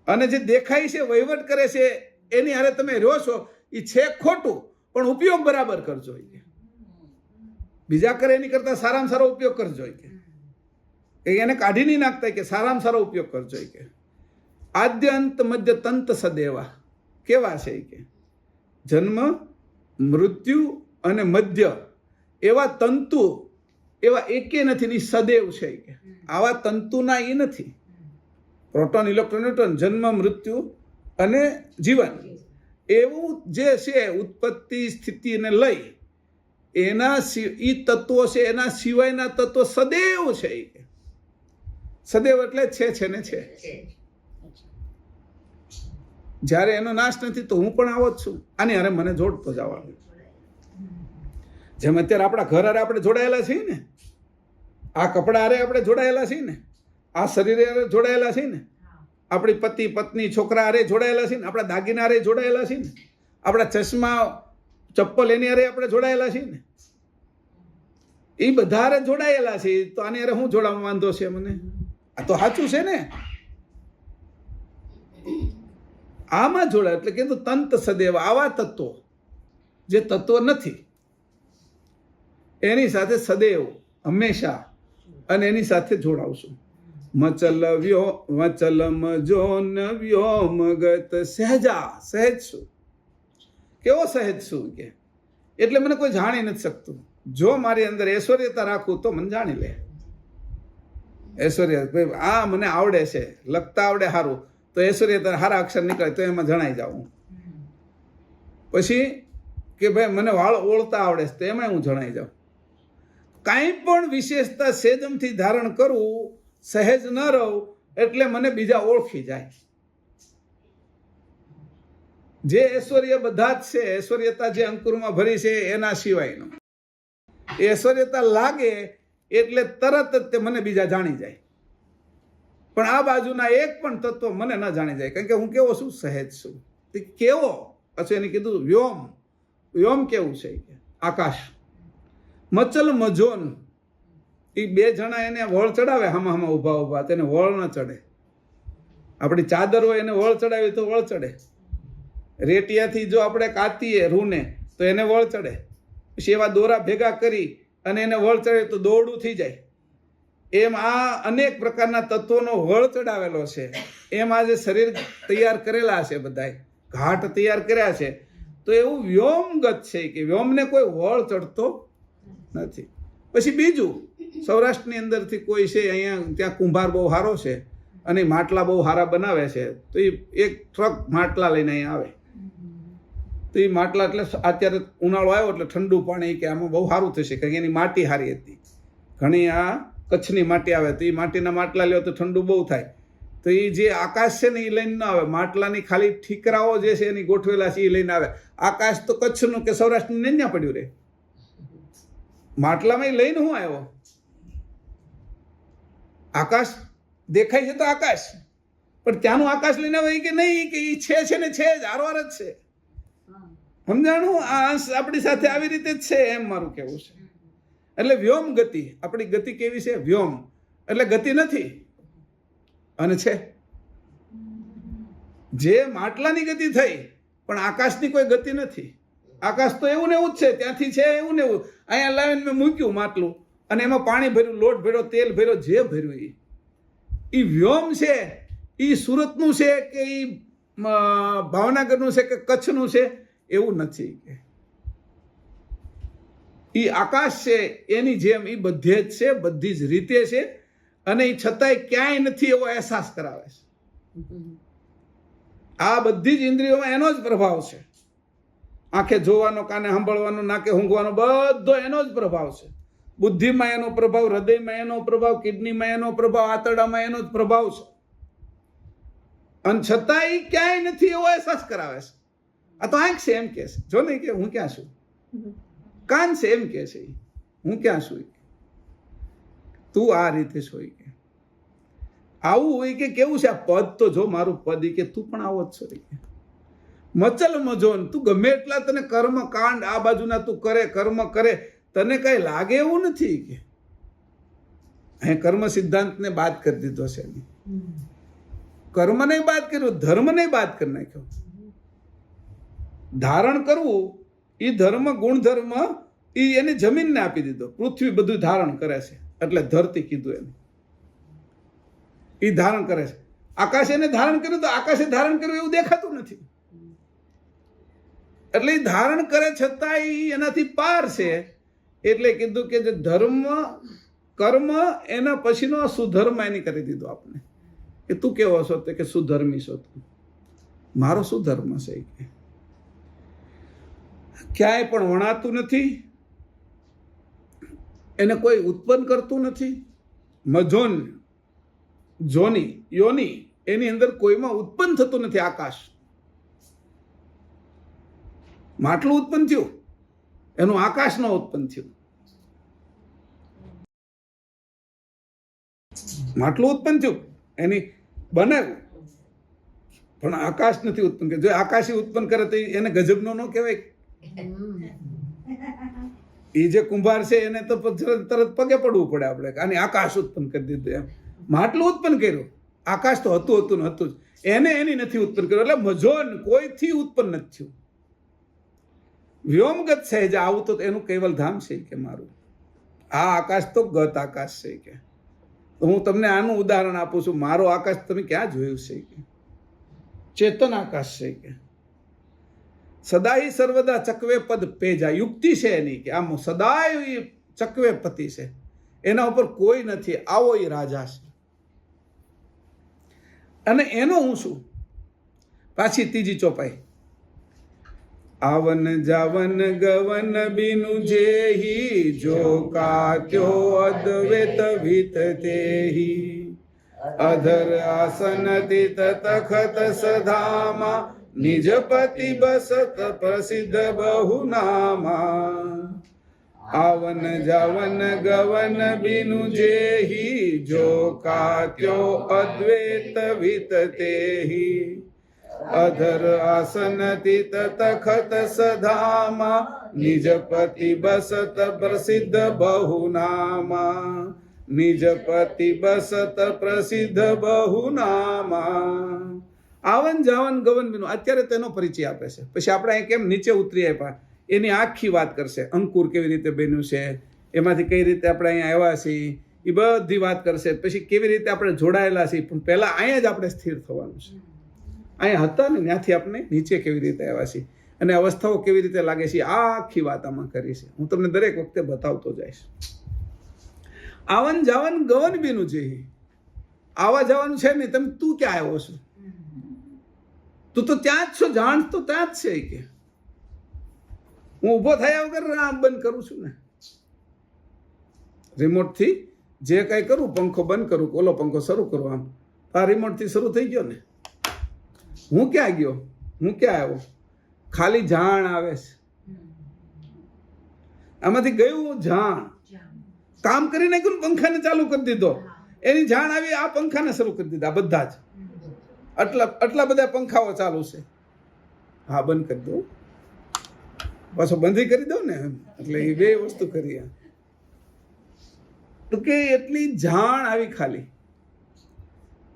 અને જે દેખાય છે વહીવટ કરે છે એની હારે તમે રહ્યો છો એ છે ખોટું, પણ ઉપયોગ બરાબર કરજો. બીજા કરે એની કરતા સારામાં સારો ઉપયોગ કરજો. એને કાઢી નહીં નાખતા, કે સારામાં સારો ઉપયોગ કરજો. કે આદ્ય અંત મધ્ય તંત સદેવા કેવા છે કે જન્મ મૃત્યુ અને મધ્ય એવા તંતુ એવા એકે નથી. સદેવ છે કે આવા તંતુના એ નથી. પ્રોટોન ઇલેક્ટ્રોન ન્યુટ્રોન, જન્મ મૃત્યુ અને જીવન એવું જે છે ઉત્પત્તિ સ્થિતિને લઈ એના ઈ તત્વો છે. એના સિવાયના તત્વો સદેવ છે. સદેવ એટલે છે ને છે. જ્યારે એનો નાશ નથી તો હું પણ આવો જ છું. આની હારે મને જોડતો જવાનું. જેમ અત્યારે આપણા ઘર હારે આપણે જોડાયેલા છીએ ને, આ કપડા હારે આપણે જોડાયેલા છીએ ને, આ શરીર હારે જોડાયેલા છીએ ને, આપણી પતિ પત્ની છોકરા હારે જોડાયેલા છીએ ને, આપણા દાગીના હારે જોડાયેલા છીએ ને, આપણા ચશ્મા ચપ્પલ એની હારે આપણે જોડાયેલા છીએ ને, એ બધા હારે જોડાયેલા છે. તો આની હારે હું જોડાવા વાંધો છે મને? આ તો સાચું છે ને. આમાં જોડાય એટલે કીધું તંત સદેવ. આવા તત્વો જે તત્વો નથી એની સાથે સદૈવ હંમેશા અને એની સાથે જોડાવશું. મચલ મજો નવ્યો મગત સહેજા. સહેજ છું. કેવો સહેજ છું કે એટલે મને કોઈ જાણી નથી શકતું. જો મારી અંદર ઐશ્વર્યતા રાખું તો મને જાણી લે. ઐશ્વર્ય આ મને આવડે છે, લખતા આવડે સારું, તો ઐશ્વર્યતા સારા અક્ષર નીકળે તો એમાં જણાઈ જાઉં. પછી કે ભાઈ મને વાળ ઓળતા આવડે છે તો એમાં હું જણાઈ જાઉં. કાંઈ પણ વિશેષતા સેજમથી ધારણ કરવું, સહેજ ન રહું એટલે મને બીજા ઓળખી જાય. જે ઐશ્વર્ય બધા જ છે, ઐશ્વર્યતા જે અંકુરમાં ભરી છે એના સિવાયનું. એ ઐશ્વર્યતા લાગે એટલે તરત જ તે મને બીજા જાણી જાય, પણ આ બાજુના એક પણ તત્વ મને ન જાણી જાય, કારણ કે હું કેવો છું? સહેજ છું. તે કેવો? પછી એને કીધું વ્યોમ. વ્યોમ કેવું છે? કે આકાશ. મચલ મજોન. એ બે જણા એને વળ ચડાવે, હામાં હામાં ઊભા ઊભા, તેને વળ ન ચડે. આપણી ચાદર હોય એને વળ ચડાવી તો વળ ચડે. રેટિયાથી જો આપણે કાતીએ રૂને તો એને વળ ચડે. પછી એવા દોરા ભેગા કરી અને એને વળ ચડે તો દોરડું થઈ જાય. એમ આ અનેક પ્રકારના તત્વોનો વળ ચડાવેલો છે. એમ આજે શરીર તૈયાર કરેલા છે, બધાય ઘાટ તૈયાર કર્યા છે. તો એવું વ્યોમગત છે કે વ્યોમને કોઈ વળ ચડતો નથી. પછી બીજું, સૌરાષ્ટ્રની અંદરથી કોઈ છે અહીંયા, ત્યાં કુંભાર બહુ સારો છે અને માટલા બહુ સારા બનાવે છે. તો એ એક ટ્રક માટલા લઈને અહીંયા આવે. તો એ માટલા એટલે અત્યારે ઉનાળો આવ્યો એટલે ઠંડુ પાણી કે આમાં બહુ સારું થશે, કારણ કે એની માટી સારી હતી. ઘણી આ કચ્છની માટી આવે તો એ માટીના માટલા લ્યો તો ઠંડુ બહુ થાય. તો એ જે આકાશ છે ને એ લઈને ન આવે, માટલાની ખાલી ઠીકરાઓ જે છે એની ગોઠવેલા છે એ લઈને આવે. આકાશ તો કચ્છનું કે સૌરાષ્ટ્રનું ન્યા પડ્યું રહે. માટલામાં એ લઈને હું આવ્યો? આકાશ દેખાય છે તો આકાશ, પણ ત્યાંનું આકાશ લઈને આવે કે નહીં, કે એ છે ને છે જ, હારવાર જ છે. સમજાણું? આ અંશ આપણી સાથે આવી રીતે જ છે, એમ મારું કહેવું છે. એટલે વ્યોમ ગતિ. આપણી ગતિ કેવી છે? વ્યોમ એટલે ગતિ નથી અને છે. જે માટલાની ગતિ થઈ, પણ આકાશની કોઈ ગતિ નથી. આકાશ તો એવું ને એવું જ છે, ત્યાંથી છે એવું ને એવું. અહીંયા લાવીને મેં મૂક્યું માટલું અને એમાં પાણી ભર્યું, લોટ ભર્યો, તેલ ભર્યો, જે ભર્યું એ વ્યોમ છે. એ સુરતનું છે કે એ ભાવનગરનું છે કે કચ્છનું છે એવું નથી. એ આકાશ છે એની જેમ એ બધે જ છે, બધી જ રીતે છે, અને એ છતાંય ક્યાંય નથી એવો અહેસાસ કરાવે છે. આ બધી જ ઇન્દ્રિયોમાં એનો જ પ્રભાવ છે. આંખે જોવાનો, કાને સાંભળવાનો, નાકે ઊંઘવાનો, બધો એનો જ પ્રભાવ છે. બુદ્ધિમાં એનો પ્રભાવ, હૃદયમાં એનો પ્રભાવ, કિડનીમાં એનો પ્રભાવ, આંતરડામાં એનો જ પ્રભાવ છે. અને છતાંય ક્યાંય નથી એવો અહેસાસ કરાવે છે. આ તો આંખ છે એમ કે છે, જો નહીં કે હું ક્યાં છું. કાન છે એમ કે છે, હું ક્યાં છું. તું આ રીતે છો કે આવું હોય કે કેવું છે આ પદ? તો જો મારું પદ કે તું પણ આવો જ છો કે મચલ મજોન. તું ગમે એટલા તને કર્મ કાંડ આ બાજુના તું કરે, કર્મ કરે, તને કઈ લાગે એવું નથી કે અહીં કર્મ સિદ્ધાંતને બાદ કરી દીધો છે. કર્મને બાદ કર્યું, ધર્મને બાદ કરી નાખ્યો. ધારણ કરવું એ ધર્મ, ગુણધર્મ એ એની જમીનને આપી દીધો. પૃથ્વી બધું ધારણ કરે છે એટલે ધરતી કીધું એને. એ ધારણ કરે છે. આકાશ એને ધારણ કર્યું તો આકાશે ધારણ કર્યું એવું દેખાતું નથી. એટલે એ ધારણ કરે છતાં એ એનાથી પાર છે. એટલે કીધું કે જે ધર્મ કર્મ એના પછીનો સુધર્મ એની કરી દીધો આપણે. કે તું કેવો છો? તો કે સુધર્મી છો તું. મારો શું ધર્મ છે કે ક્યાંય પણ વણાતું નથી, એને કોઈ ઉત્પન્ન કરતું નથી. મજોન, જોની, યોની, એની અંદર કોઈમાં ઉત્પન્ન થતું નથી. આકાશ માટલું ઉત્પન્ન થયું, એનું આકાશ ન ઉત્પન્ન થયું. માટલું ઉત્પન્ન થયું, એની બનાવ્યું, પણ આકાશ નથી ઉત્પન્ન કર્યું. જો આકાશી ઉત્પન્ન કરે તો એને ગજબનો ન કહેવાય. એ જે કુંભાર છે એને તો તરત પગે પડવું પડે આપણે, આને આકાશ ઉત્પન્ન કરી દીધું. એમ માટલું ઉત્પન્ન કર્યું, આકાશ તો હતું ને હતું જ, એને એની નથી ઉત્પન્ન કર્યું. એટલે મજોન કોઈથી ઉત્પન્ન નથી થયું. વ્યોમગત છે જે આવું તો એનું કૈવલ ધામ છે કે મારું. આ આકાશ તો ગત આકાશ છે કે. તો હું તમને આનું ઉદાહરણ આપું છું. મારો આકાશ તમે ક્યાં જોયું છે કે ચેતન આકાશ છે કે સદાય સર્વદા ચકવે પદ પેજા. યુક્તિ છે એની કે આમ સદાય ચકવે પતિ છે, એના ઉપર કોઈ નથી. આવો એ રાજા છે. અને એનો હું શું? પાછી ત્રીજી ચોપાઈ. આવન જાવન ગવન બિનુ જેહી, જો કાત્યો અદ્વૈત વિત તેહી. અધર આસન તિત તખત સધામા, નિજપતિ બસત પ્રસિદ્ધ બહુ નામા આવન જાવન ગવન બિનુ જેહી જો કાત્યો અદ્વૈત વિત તેહી અધર આસન તિત તખત સધામા નિજપતિ બસત પ્રસિદ્ધ બહુ નામા નિજપતિ બસત પ્રસિદ્ધ બહુ નામા આવન જાવન ગવન બિનુ અત્યારે તેનો પરિચય આપે છે. પછી આપણે અહીં કેમ નીચે ઉતરી આપ્યા એની આખી વાત કરશે. અંકુર કેવી રીતે બન્યું છે, એમાંથી કઈ રીતે આપણે અહીંયા આવ્યા છીએ એ બધી વાત કરશે. પછી કેવી રીતે આપણે જોડાયેલા છીએ, પણ પહેલા અહીંયા જ આપણે સ્થિર થવાનું છે. અહીંયા હતા ને ત્યાંથી આપણે નીચે કેવી રીતે આવ્યા છીએ અને અવસ્થાઓ કેવી રીતે લાગે છે આ આખી વાત આમાં કરી છે. હું તમને દરેક વખતે બતાવતો જઈશ. આવન જાવન ગવન બીનું છે. આવા જવાનું છે નહીં. તમે તું ક્યાં આવ્યો છો? તું તો ત્યાં જ છો. જાણ તો ત્યાં જ છે કે હું ઊભો થયા વગર આમ બંધ કરું છું ને. રિમોટથી જે કાંઈ કરું, પંખો બંધ કરું, ઓલો પંખો શરૂ કરું, આમ આ રિમોટથી શરૂ થઈ ગયો ને. હું ક્યાં ગયો? હું ક્યાં આવ્યો? ખાલી જાણ આવે છે. આમાંથી ગયું જાણ. કામ કરી નાખ્યું, પંખાને ચાલુ કરી દીધો, એની જાણ આવી, આ પંખાને શરૂ કરી દીધા. બધા જ આટલા બધા પંખાઓ ચાલુ છે. હા, બંધ કરી દો, પાછો બંધી કરી દઉં ને. એટલે એ બે વસ્તુ કરીએ તો કે એટલી જાણ આવી ખાલી.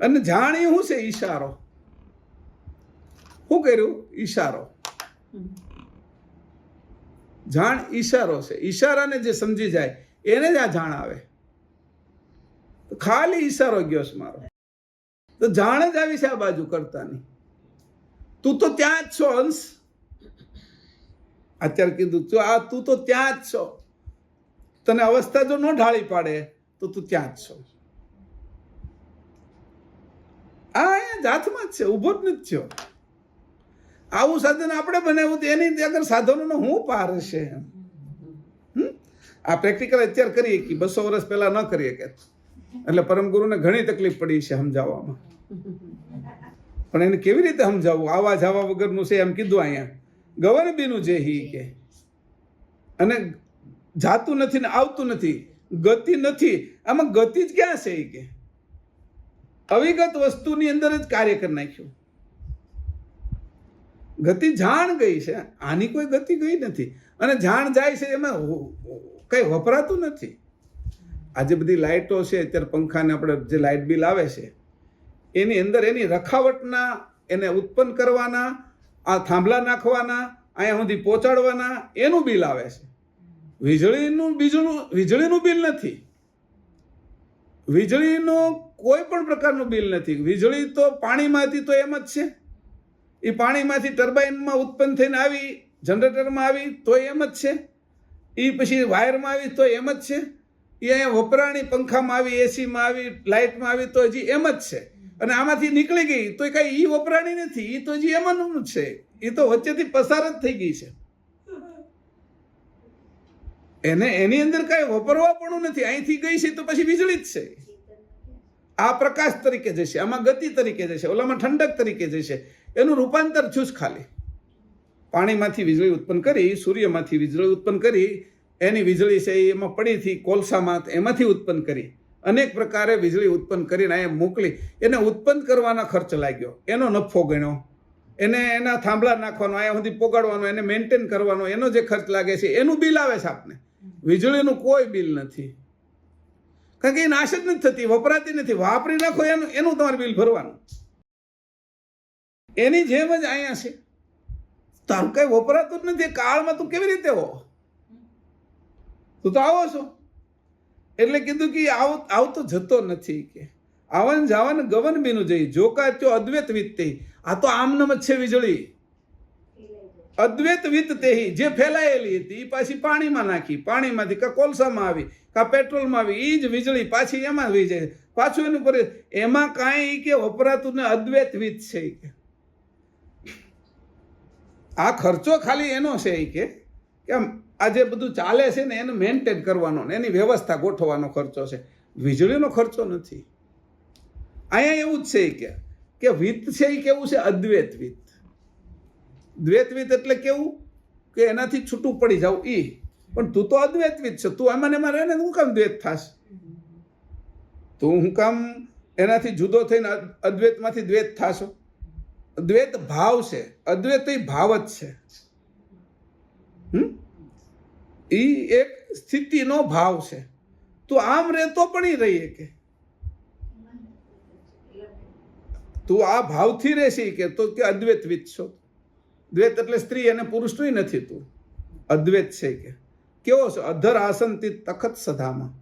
અને જાણ એ શું છે? ઈશારો. શું કર્યું? ઈશારો. જાણ ઈશારો છે. ઈશારાને જે સમજી જાય એને જ આ જાણ આવે. તો ખાલી ઈશારો ગયો છે મારો. તો જાણ જ આવી છે આ બાજુ કરતાની. તું તો ત્યાં જ છો અંશ. અત્યારે કીધું તું તો ત્યાં જ છો. તને અવસ્થા જો ન ઢાળી પાડે તો તું ત્યાં જ છો. આ અહીંયા જાતમાં જ છે, ઊભો જ નથી થયો. આવું સાધન આપણે બનાવ્યું તો એની આગળ સાધનોનો શું પાર છે? આ પ્રેક્ટિકલ અત્યારે કરીએ કે 200 વર્ષ પહેલા ન કરીએ કે. એટલે પરમ ગુરુને ઘણી તકલીફ પડી છે સમજાવવામાં. પણ એને કેવી રીતે સમજાવવું? આવા જવા વગરનું છે એમ કીધું. અહીંયા ગવન બીનું જે હી કે, અને જાતું નથી ને આવતું નથી, ગતિ નથી. આમાં ગતિ જ ક્યાં છે? કે અવિગત વસ્તુની અંદર જ કાર્ય કરી નાખ્યું. ગતિ જાણ ગઈ છે, આની કોઈ ગતિ ગઈ નથી. અને જાણ જાય છે એમાં કઈ વપરાતું નથી. આજે બધી લાઇટો છે, અત્યારે પંખાને આપણે જે લાઇટ બિલ આવે છે એની અંદર એની રખાવટના, એને ઉત્પન્ન કરવાના, આ થાંભલા નાખવાના, અહીંયા સુધી પહોંચાડવાના, એનું બિલ આવે છે. વીજળીનું બિલ નથી. વીજળીનું કોઈ પણ પ્રકારનું બિલ નથી. વીજળી તો પાણીમાંથી તો એમ જ છે. એ પાણીમાંથી ટર્બાઇનમાં ઉત્પન્ન થઈને આવી, જનરેટરમાં આવી તો એમ જ છે. એ પછી વાયરમાં આવી તો એમ જ છે. એ અહીંયા વપરાણી પંખામાં આવી, એસીમાં આવી, લાઇટમાં આવી તો હજી એમ જ છે. અને આમાંથી નીકળી ગઈ તો કઈ ઈ વપરાણી નથી. એ તો હજી એમાંનું જ છે. એ તો વચ્ચેથી પસાર જ થઈ ગઈ છે. એની અંદર કઈ વપરવા પણ નથી. અહીંથી ગઈ છે તો પછી વીજળી જ છે. આ પ્રકાશ તરીકે જશે, આમાં ગતિ તરીકે જશે, ઓલામાં ઠંડક તરીકે જશે. એનું રૂપાંતર છું ખાલી. પાણીમાંથી વીજળી ઉત્પન્ન કરી, સૂર્યમાંથી વીજળી ઉત્પન્ન કરી, એની વીજળી છે એમાં પડીથી કોલસામાં એમાંથી ઉત્પન્ન કરી, અનેક પ્રકારે વીજળી ઉત્પન્ન કરીને અહીંયા મોકલી. એને ઉત્પન્ન કરવાના ખર્ચ લાગ્યો, એનો નફો ગણ્યો, એને એના થાંભલા નાખવાનો, અહીંયા સુધી પોગાડવાનો, એને મેન્ટેન કરવાનો, એનો જે ખર્ચ લાગે છે એનું બિલ આવે છે આપને. વીજળીનું કોઈ બિલ નથી, કારણ કે એ નાશ જ નથી થતી, વપરાતી નથી. વાપરી નાખો એનું તમારે બિલ ભરવાનું. એની જેમ જ અહીંયા છે. તારું કઈ વપરાતું જ નથી. કાળમાં તું કેવી રીતે હો? તું તો આવો છો. એટલે કીધું કે આવતો જતો નથી. કે આવન જાવન ગવન બીનું જઈ જોકા ત્યો અદ્વૈત વિત્તે. આ તો આમનમ જ છે વીજળી. અદ્વૈત વિત તેહી, જે ફેલાયેલી હતી એ પાછી પાણીમાં નાખી, પાણીમાંથી કા કોલસામાં આવી, કા પેટ્રોલમાં આવી, એ જ વીજળી પાછી એમાં વહી જાય. પાછું એનું પર એમાં કાંઈ કે વપરાતું ને અદ્વૈત વિત છે. કે આ ખર્ચો ખાલી એનો છે. કે આ જે બધું ચાલે છે ને એને મેન્ટેન કરવાનો, એની વ્યવસ્થા ગોઠવવાનો ખર્ચો છે. વીજળીનો ખર્ચો નથી. અહીંયા એવું જ છે કે વિત છે એ કેવું છે? અદ્વૈત વિત. દ્વૈતવિત એટલે કેવું કે એનાથી છૂટું પડી જાવ એ, પણ તું તો અદ્વૈતવિત છે, તું આમાં ને એમાં રહે ને હું કામ દ્વૈત થાશ? તું હું કામ એનાથી જુદો થઈને અદ્વૈતમાંથી દ્વૈત થાશો? દ્વૈત ભાવ છે, અદ્વૈત એ ભાવ જ છે. એ એક સ્થિતિનો ભાવ છે. તું આમ રહેતો પણ એ રહીએ કે તું આ ભાવથી રહેશે કે તો કે અદ્વૈતવિત છો. દ્વૈત એટલે સ્ત્રી અને પુરુષનું નથી, તું અદ્વૈત છે કે કેવો છો? અધર આસનથી તખત સધામાં,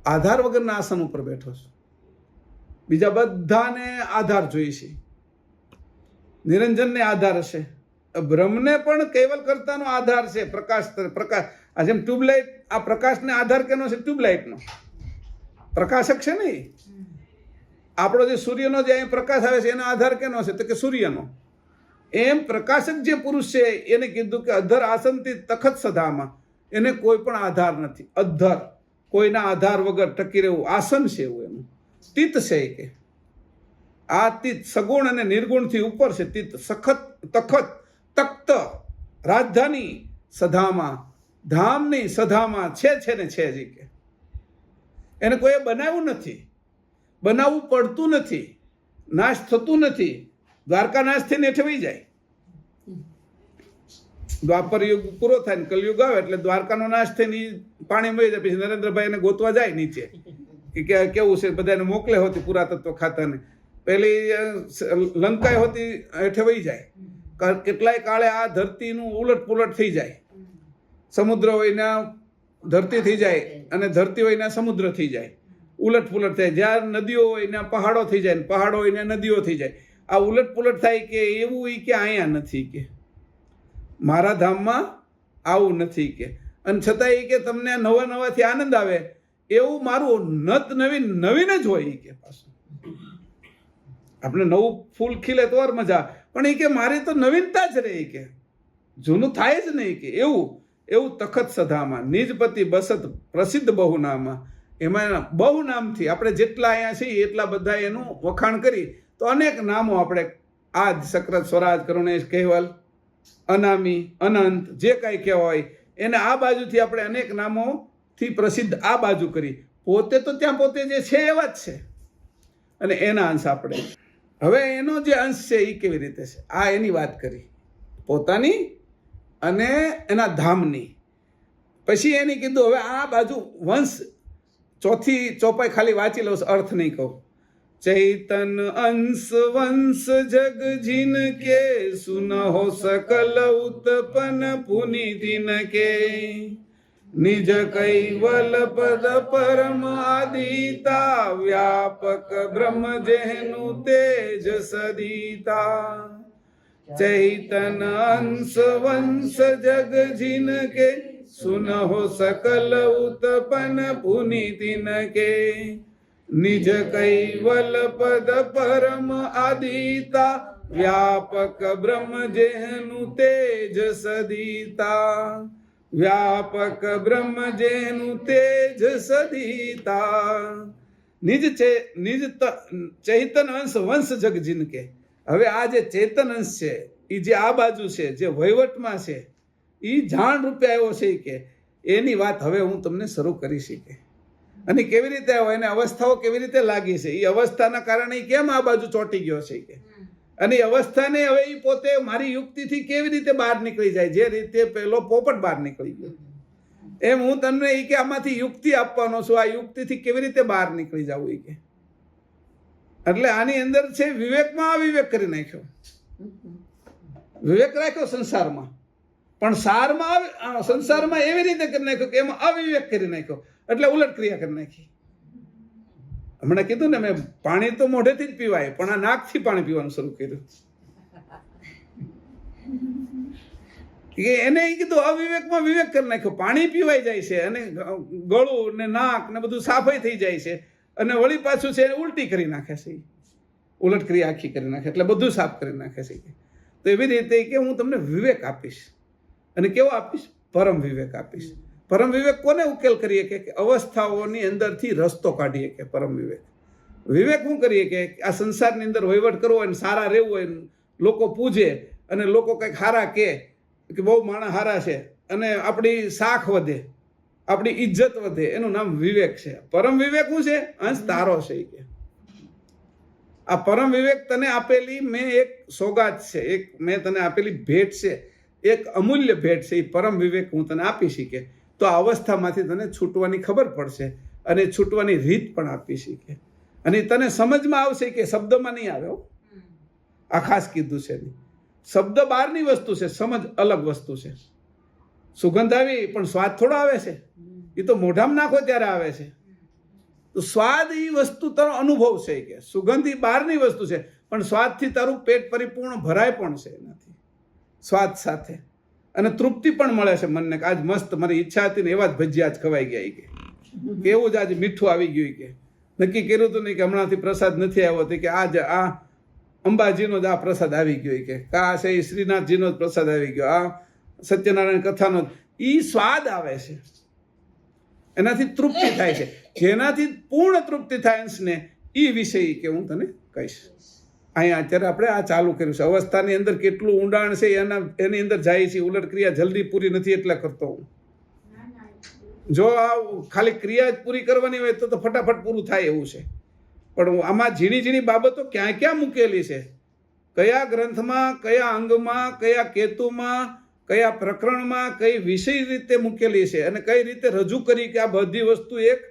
આધાર વગરના આસન ઉપર બેઠો છો. બીજા બધાને આધાર જોઈશે, નિરંજનને આધાર હશે, બ્રહ્મને પણ કેવલ કરતાનો આધાર છે. પ્રકાશ આ જેમ ટ્યુબલાઇટ, આ પ્રકાશને આધાર કેનો છે? ટ્યુબલાઇટનો પ્રકાશક છે ને. આપણો જે સૂર્યનો જે અહીં પ્રકાશ આવે છે એનો આધાર કેનો છે? તો કે સૂર્યનો. એમ પ્રકાશક જે પુરુષ છે એને કીધું કે અધર આસનથી તખત સધામાં, એને કોઈ પણ આધાર નથી. અધર કોઈના આધાર વગર ટકી રહેવું આસન છે એવું એનું. તિત છે કે આ તિત સગુણ અને નિર્ગુણથી ઉપર છે. તિત સખત, તખત, તખ્ત, રાજધાની, સધામાં, ધામ નહીં સધામાં છે ને છે જ કે એને કોઈએ બનાવ્યું નથી, બનાવવું પડતું નથી, નાશ થતું નથી. દ્વારકા નાશ થઈને ઠેવાઈ જાય. દ્વાપર યુગ પૂરો થાય ને કલયુગ આવે એટલે દ્વારકાનો નાશ થઈને પાણી મળી જાય. પછી નરેન્દ્રભાઈ એને ગોતવા જાય નીચે કે કેવું છે, બધાને મોકલે હોતી પુરાતત્વ ખાતાને. પેલી લંકા હોતી ઠેવાઈ જાય. કેટલાય કાળે આ ધરતીનું ઉલટ પુલટ થઈ જાય. સમુદ્ર હોયના ધરતી થઈ જાય અને ધરતી હોયના સમુદ્ર થઈ જાય. ઉલટ પુલટ થાય. જ્યાં નદીઓ હોય ને પહાડો થઈ જાય, પહાડો હોય ને નદીઓ થઈ જાય. આ ઉલટ પુલટ થાય કે એવું એ કે અહીંયા નથી કે મારા ધામમાં આવું નથી કે. અને છતાં એ કે તમને નવા નવાથી આનંદ આવે એવું મારું નત નવીન નવીન જ હોય એ કે. પાછું આપણે નવું ફૂલ ખીલે તો મજા, પણ એ કે મારી તો નવીનતા જ રહે કે જૂનું થાય જ નહીં કે એવું તખત સધામાં નિજપતિ બસત પ્રસિદ્ધ બહુનામાં. એમાં બહુ નામથી આપણે જેટલા અહીંયા છીએ એટલા બધા એનું વખાણ કરી તો અનેક નામો આપણે આજ સક્રત સ્વરાજ કરુણેશ કહેવલ અનામી અનંત જે કાંઈ કહેવાય એને આ બાજુથી આપણે અનેક નામોથી પ્રસિદ્ધ આ બાજુ કરી. પોતે તો ત્યાં પોતે જે છે એવા જ છે અને એના અંશ આપણે. હવે એનો જે અંશ છે એ કેવી રીતે છે આ એની વાત કરી પોતાની અને એના ધામની. પછી એની કીધું હવે આ બાજુ વંશ ચોથી ચોપાઈ ખાલી વાંચી લઉં, અર્થ નહીં કહું. ચૈતન અંશ વંશ જગ જીન કે સુનહો સકલ ઉત્પન પુનિતિન કે નિજ કૈવલ પદ પરમ આદિતા વ્યાપક બ્રહ્મ જેનું તેજ સદિતા. ચૈતન અંશ વંશ જગ જીન કે સુનહો સકલ ઉત્પન પુનિતિન કે નિજ કૈવલ પદ પરમ આદિતા વ્યાપક બ્રહ્મ જેનું તેજ સદિતા. વ્યાપક બ્રહ્મ જેનું તેજ સદિતા. નિજ ચૈતન અંશ વંશ જગ જીન કે. હવે આ જે ચેતન અંશ છે એ જે આ બાજુ છે જે વહીવટમાં છે એ જાણ રૂપે આવ્યો છે કે એની વાત હવે હું તમને શરૂ કરી શકે. અને કેવી રીતે આવ્યો, એને અવસ્થાઓ કેવી રીતે લાગી છે, એ અવસ્થાના કારણે કેમ આ બાજુ ચોંટી ગયો છે કે અને એ અવસ્થાને હવે એ પોતે મારી યુક્તિથી કેવી રીતે બહાર નીકળી જાય, જે રીતે પેલો પોપટ બહાર નીકળી ગયો એમ હું તમને એ કે આમાંથી યુક્તિ આપવાનો છું. આ યુક્તિથી કેવી રીતે બહાર નીકળી જવું એ કે એટલે આની અંદર છે વિવેકમાં અવિવેક કરી નાખ્યો. વિવેક રાખ્યો સંસારમાં પણ સારમાં સંસારમાં એવી રીતે કરી નાખ્યો કે એમાં અવિવેક કરી નાખ્યો એટલે ઉલટ ક્રિયા કરી નાખી. હમણાં કીધું ને મેં પાણી તો મોઢેથી જ પીવાય પણ આ નાકથી પાણી પીવાનું શરૂ કર્યું કે એને એ કીધું અવિવેકમાં વિવેક કરી નાખ્યો. પાણી પીવાઈ જાય છે અને ગળું ને નાક ને બધું સાફાઈ થઈ જાય છે અને વળી પાછું છે ઉલટી કરી નાખે છે, ઉલટ ક્રિયા આખી કરી નાખે એટલે બધું સાફ કરી નાખે છે. તો એવી રીતે કે હું તમને વિવેક આપીશ અને કેવો આપીશ? પરમ વિવેક આપીશ. પરમ વિવેક કોને ઉકેલ કરીએ કે અવસ્થાઓની અંદરથી રસ્તો કાઢીએ કે પરમ વિવેક. વિવેક શું કરીએ કે આ સંસારની અંદર વહીવટ કરવો હોય ને સારા રહેવું હોય, લોકો પૂજે અને લોકો કંઈક હારા કે બહુ માણસ હારા છે અને આપણી શાખ વધે, આપણી ઇજ્જત વધે, એનું નામ વિવેક છે. પરમ વિવેક શું છે? અંશ તારો છે કે આ પરમ વિવેક તને આપેલી મેં એક સોગાત છે, એક મેં તને આપેલી ભેટ છે, એક અમૂલ્ય ભેટ છે. એ પરમ વિવેક હું તને આપી શીખે તો આ અવસ્થામાંથી તને છૂટવાની ખબર પડશે અને છૂટવાની રીત પણ આપી શીખે અને તને સમજમાં આવશે કે શબ્દમાં નહીં આવે. આ ખાસ કીધું છે. શબ્દ બહારની વસ્તુ છે, સમજ અલગ વસ્તુ છે. સુગંધ આવી પણ સ્વાદ થોડો આવે છે, એ તો મોઢામાં નાખો ત્યારે આવે છે. તો સ્વાદ એ વસ્તુ તારો અનુભવ છે કે સુગંધ એ બહારની વસ્તુ છે પણ સ્વાદથી તારું પેટ પરિપૂર્ણ ભરાય પણ છે એનાથી, સ્વાદ સાથે. અને તૃપ્તિ પણ મળે છે મનને કે આજ મસ્ત મારી ઈચ્છા હતી ને એવા જ ભજીયા જ ખવાઈ ગયા કે એવું જ આજે મીઠું આવી ગયું કે નક્કી કર્યું હતું નહીં કે હમણાંથી પ્રસાદ નથી આવ્યો કે આજ આ અંબાજીનો જ આ પ્રસાદ આવી ગયો કે કા છે એ શ્રીનાથજીનો જ પ્રસાદ આવી ગયો, આ સત્યનારાયણ કથાનો એ સ્વાદ આવે છે, એનાથી તૃપ્તિ થાય છે. જેનાથી પૂર્ણ તૃપ્તિ થાય અંશને એ વિષય કે હું તને કહીશ. અહીંયા અત્યારે આપણે આ ચાલુ કર્યું છે. અવસ્થાની અંદર કેટલું ઊંડાણ છે એની અંદર જાય છે. ઉલટ ક્રિયા જલ્દી પૂરી નથી એટલે કરતો હું. જો આ ખાલી ક્રિયા જ પૂરી કરવાની હોય તો ફટાફટ પૂરું થાય એવું છે. પણ આમાં ઝીણી ઝીણી બાબતો ક્યાં ક્યાં મૂકેલી છે, કયા ગ્રંથમાં, કયા અંગમાં, કયા કેતુમાં, કયા પ્રકરણમાં, કઈ વિષય રીતે મૂકેલી છે અને કઈ રીતે રજૂ કરી કે આ બધી વસ્તુ એક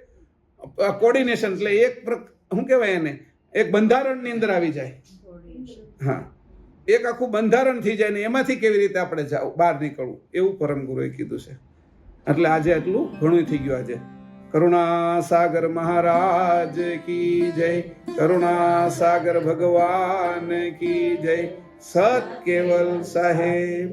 કોર્ડિનેશન એટલે એક શું કહેવાય એને એક બંધારણની અંદર આવી જાય. હા, એક આખું બંધારણ થઈ જાય ને એમાંથી કેવી રીતે આપણે બહાર નીકળવું એવું પરમ ગુરુએ કીધું છે. એટલે આજે આટલું ઘણું થઈ ગયું. આજે કરુણા સાગર મહારાજ કી જય, કરુણા સાગર ભગવાન કી જય, સત કેવલ સાહેબ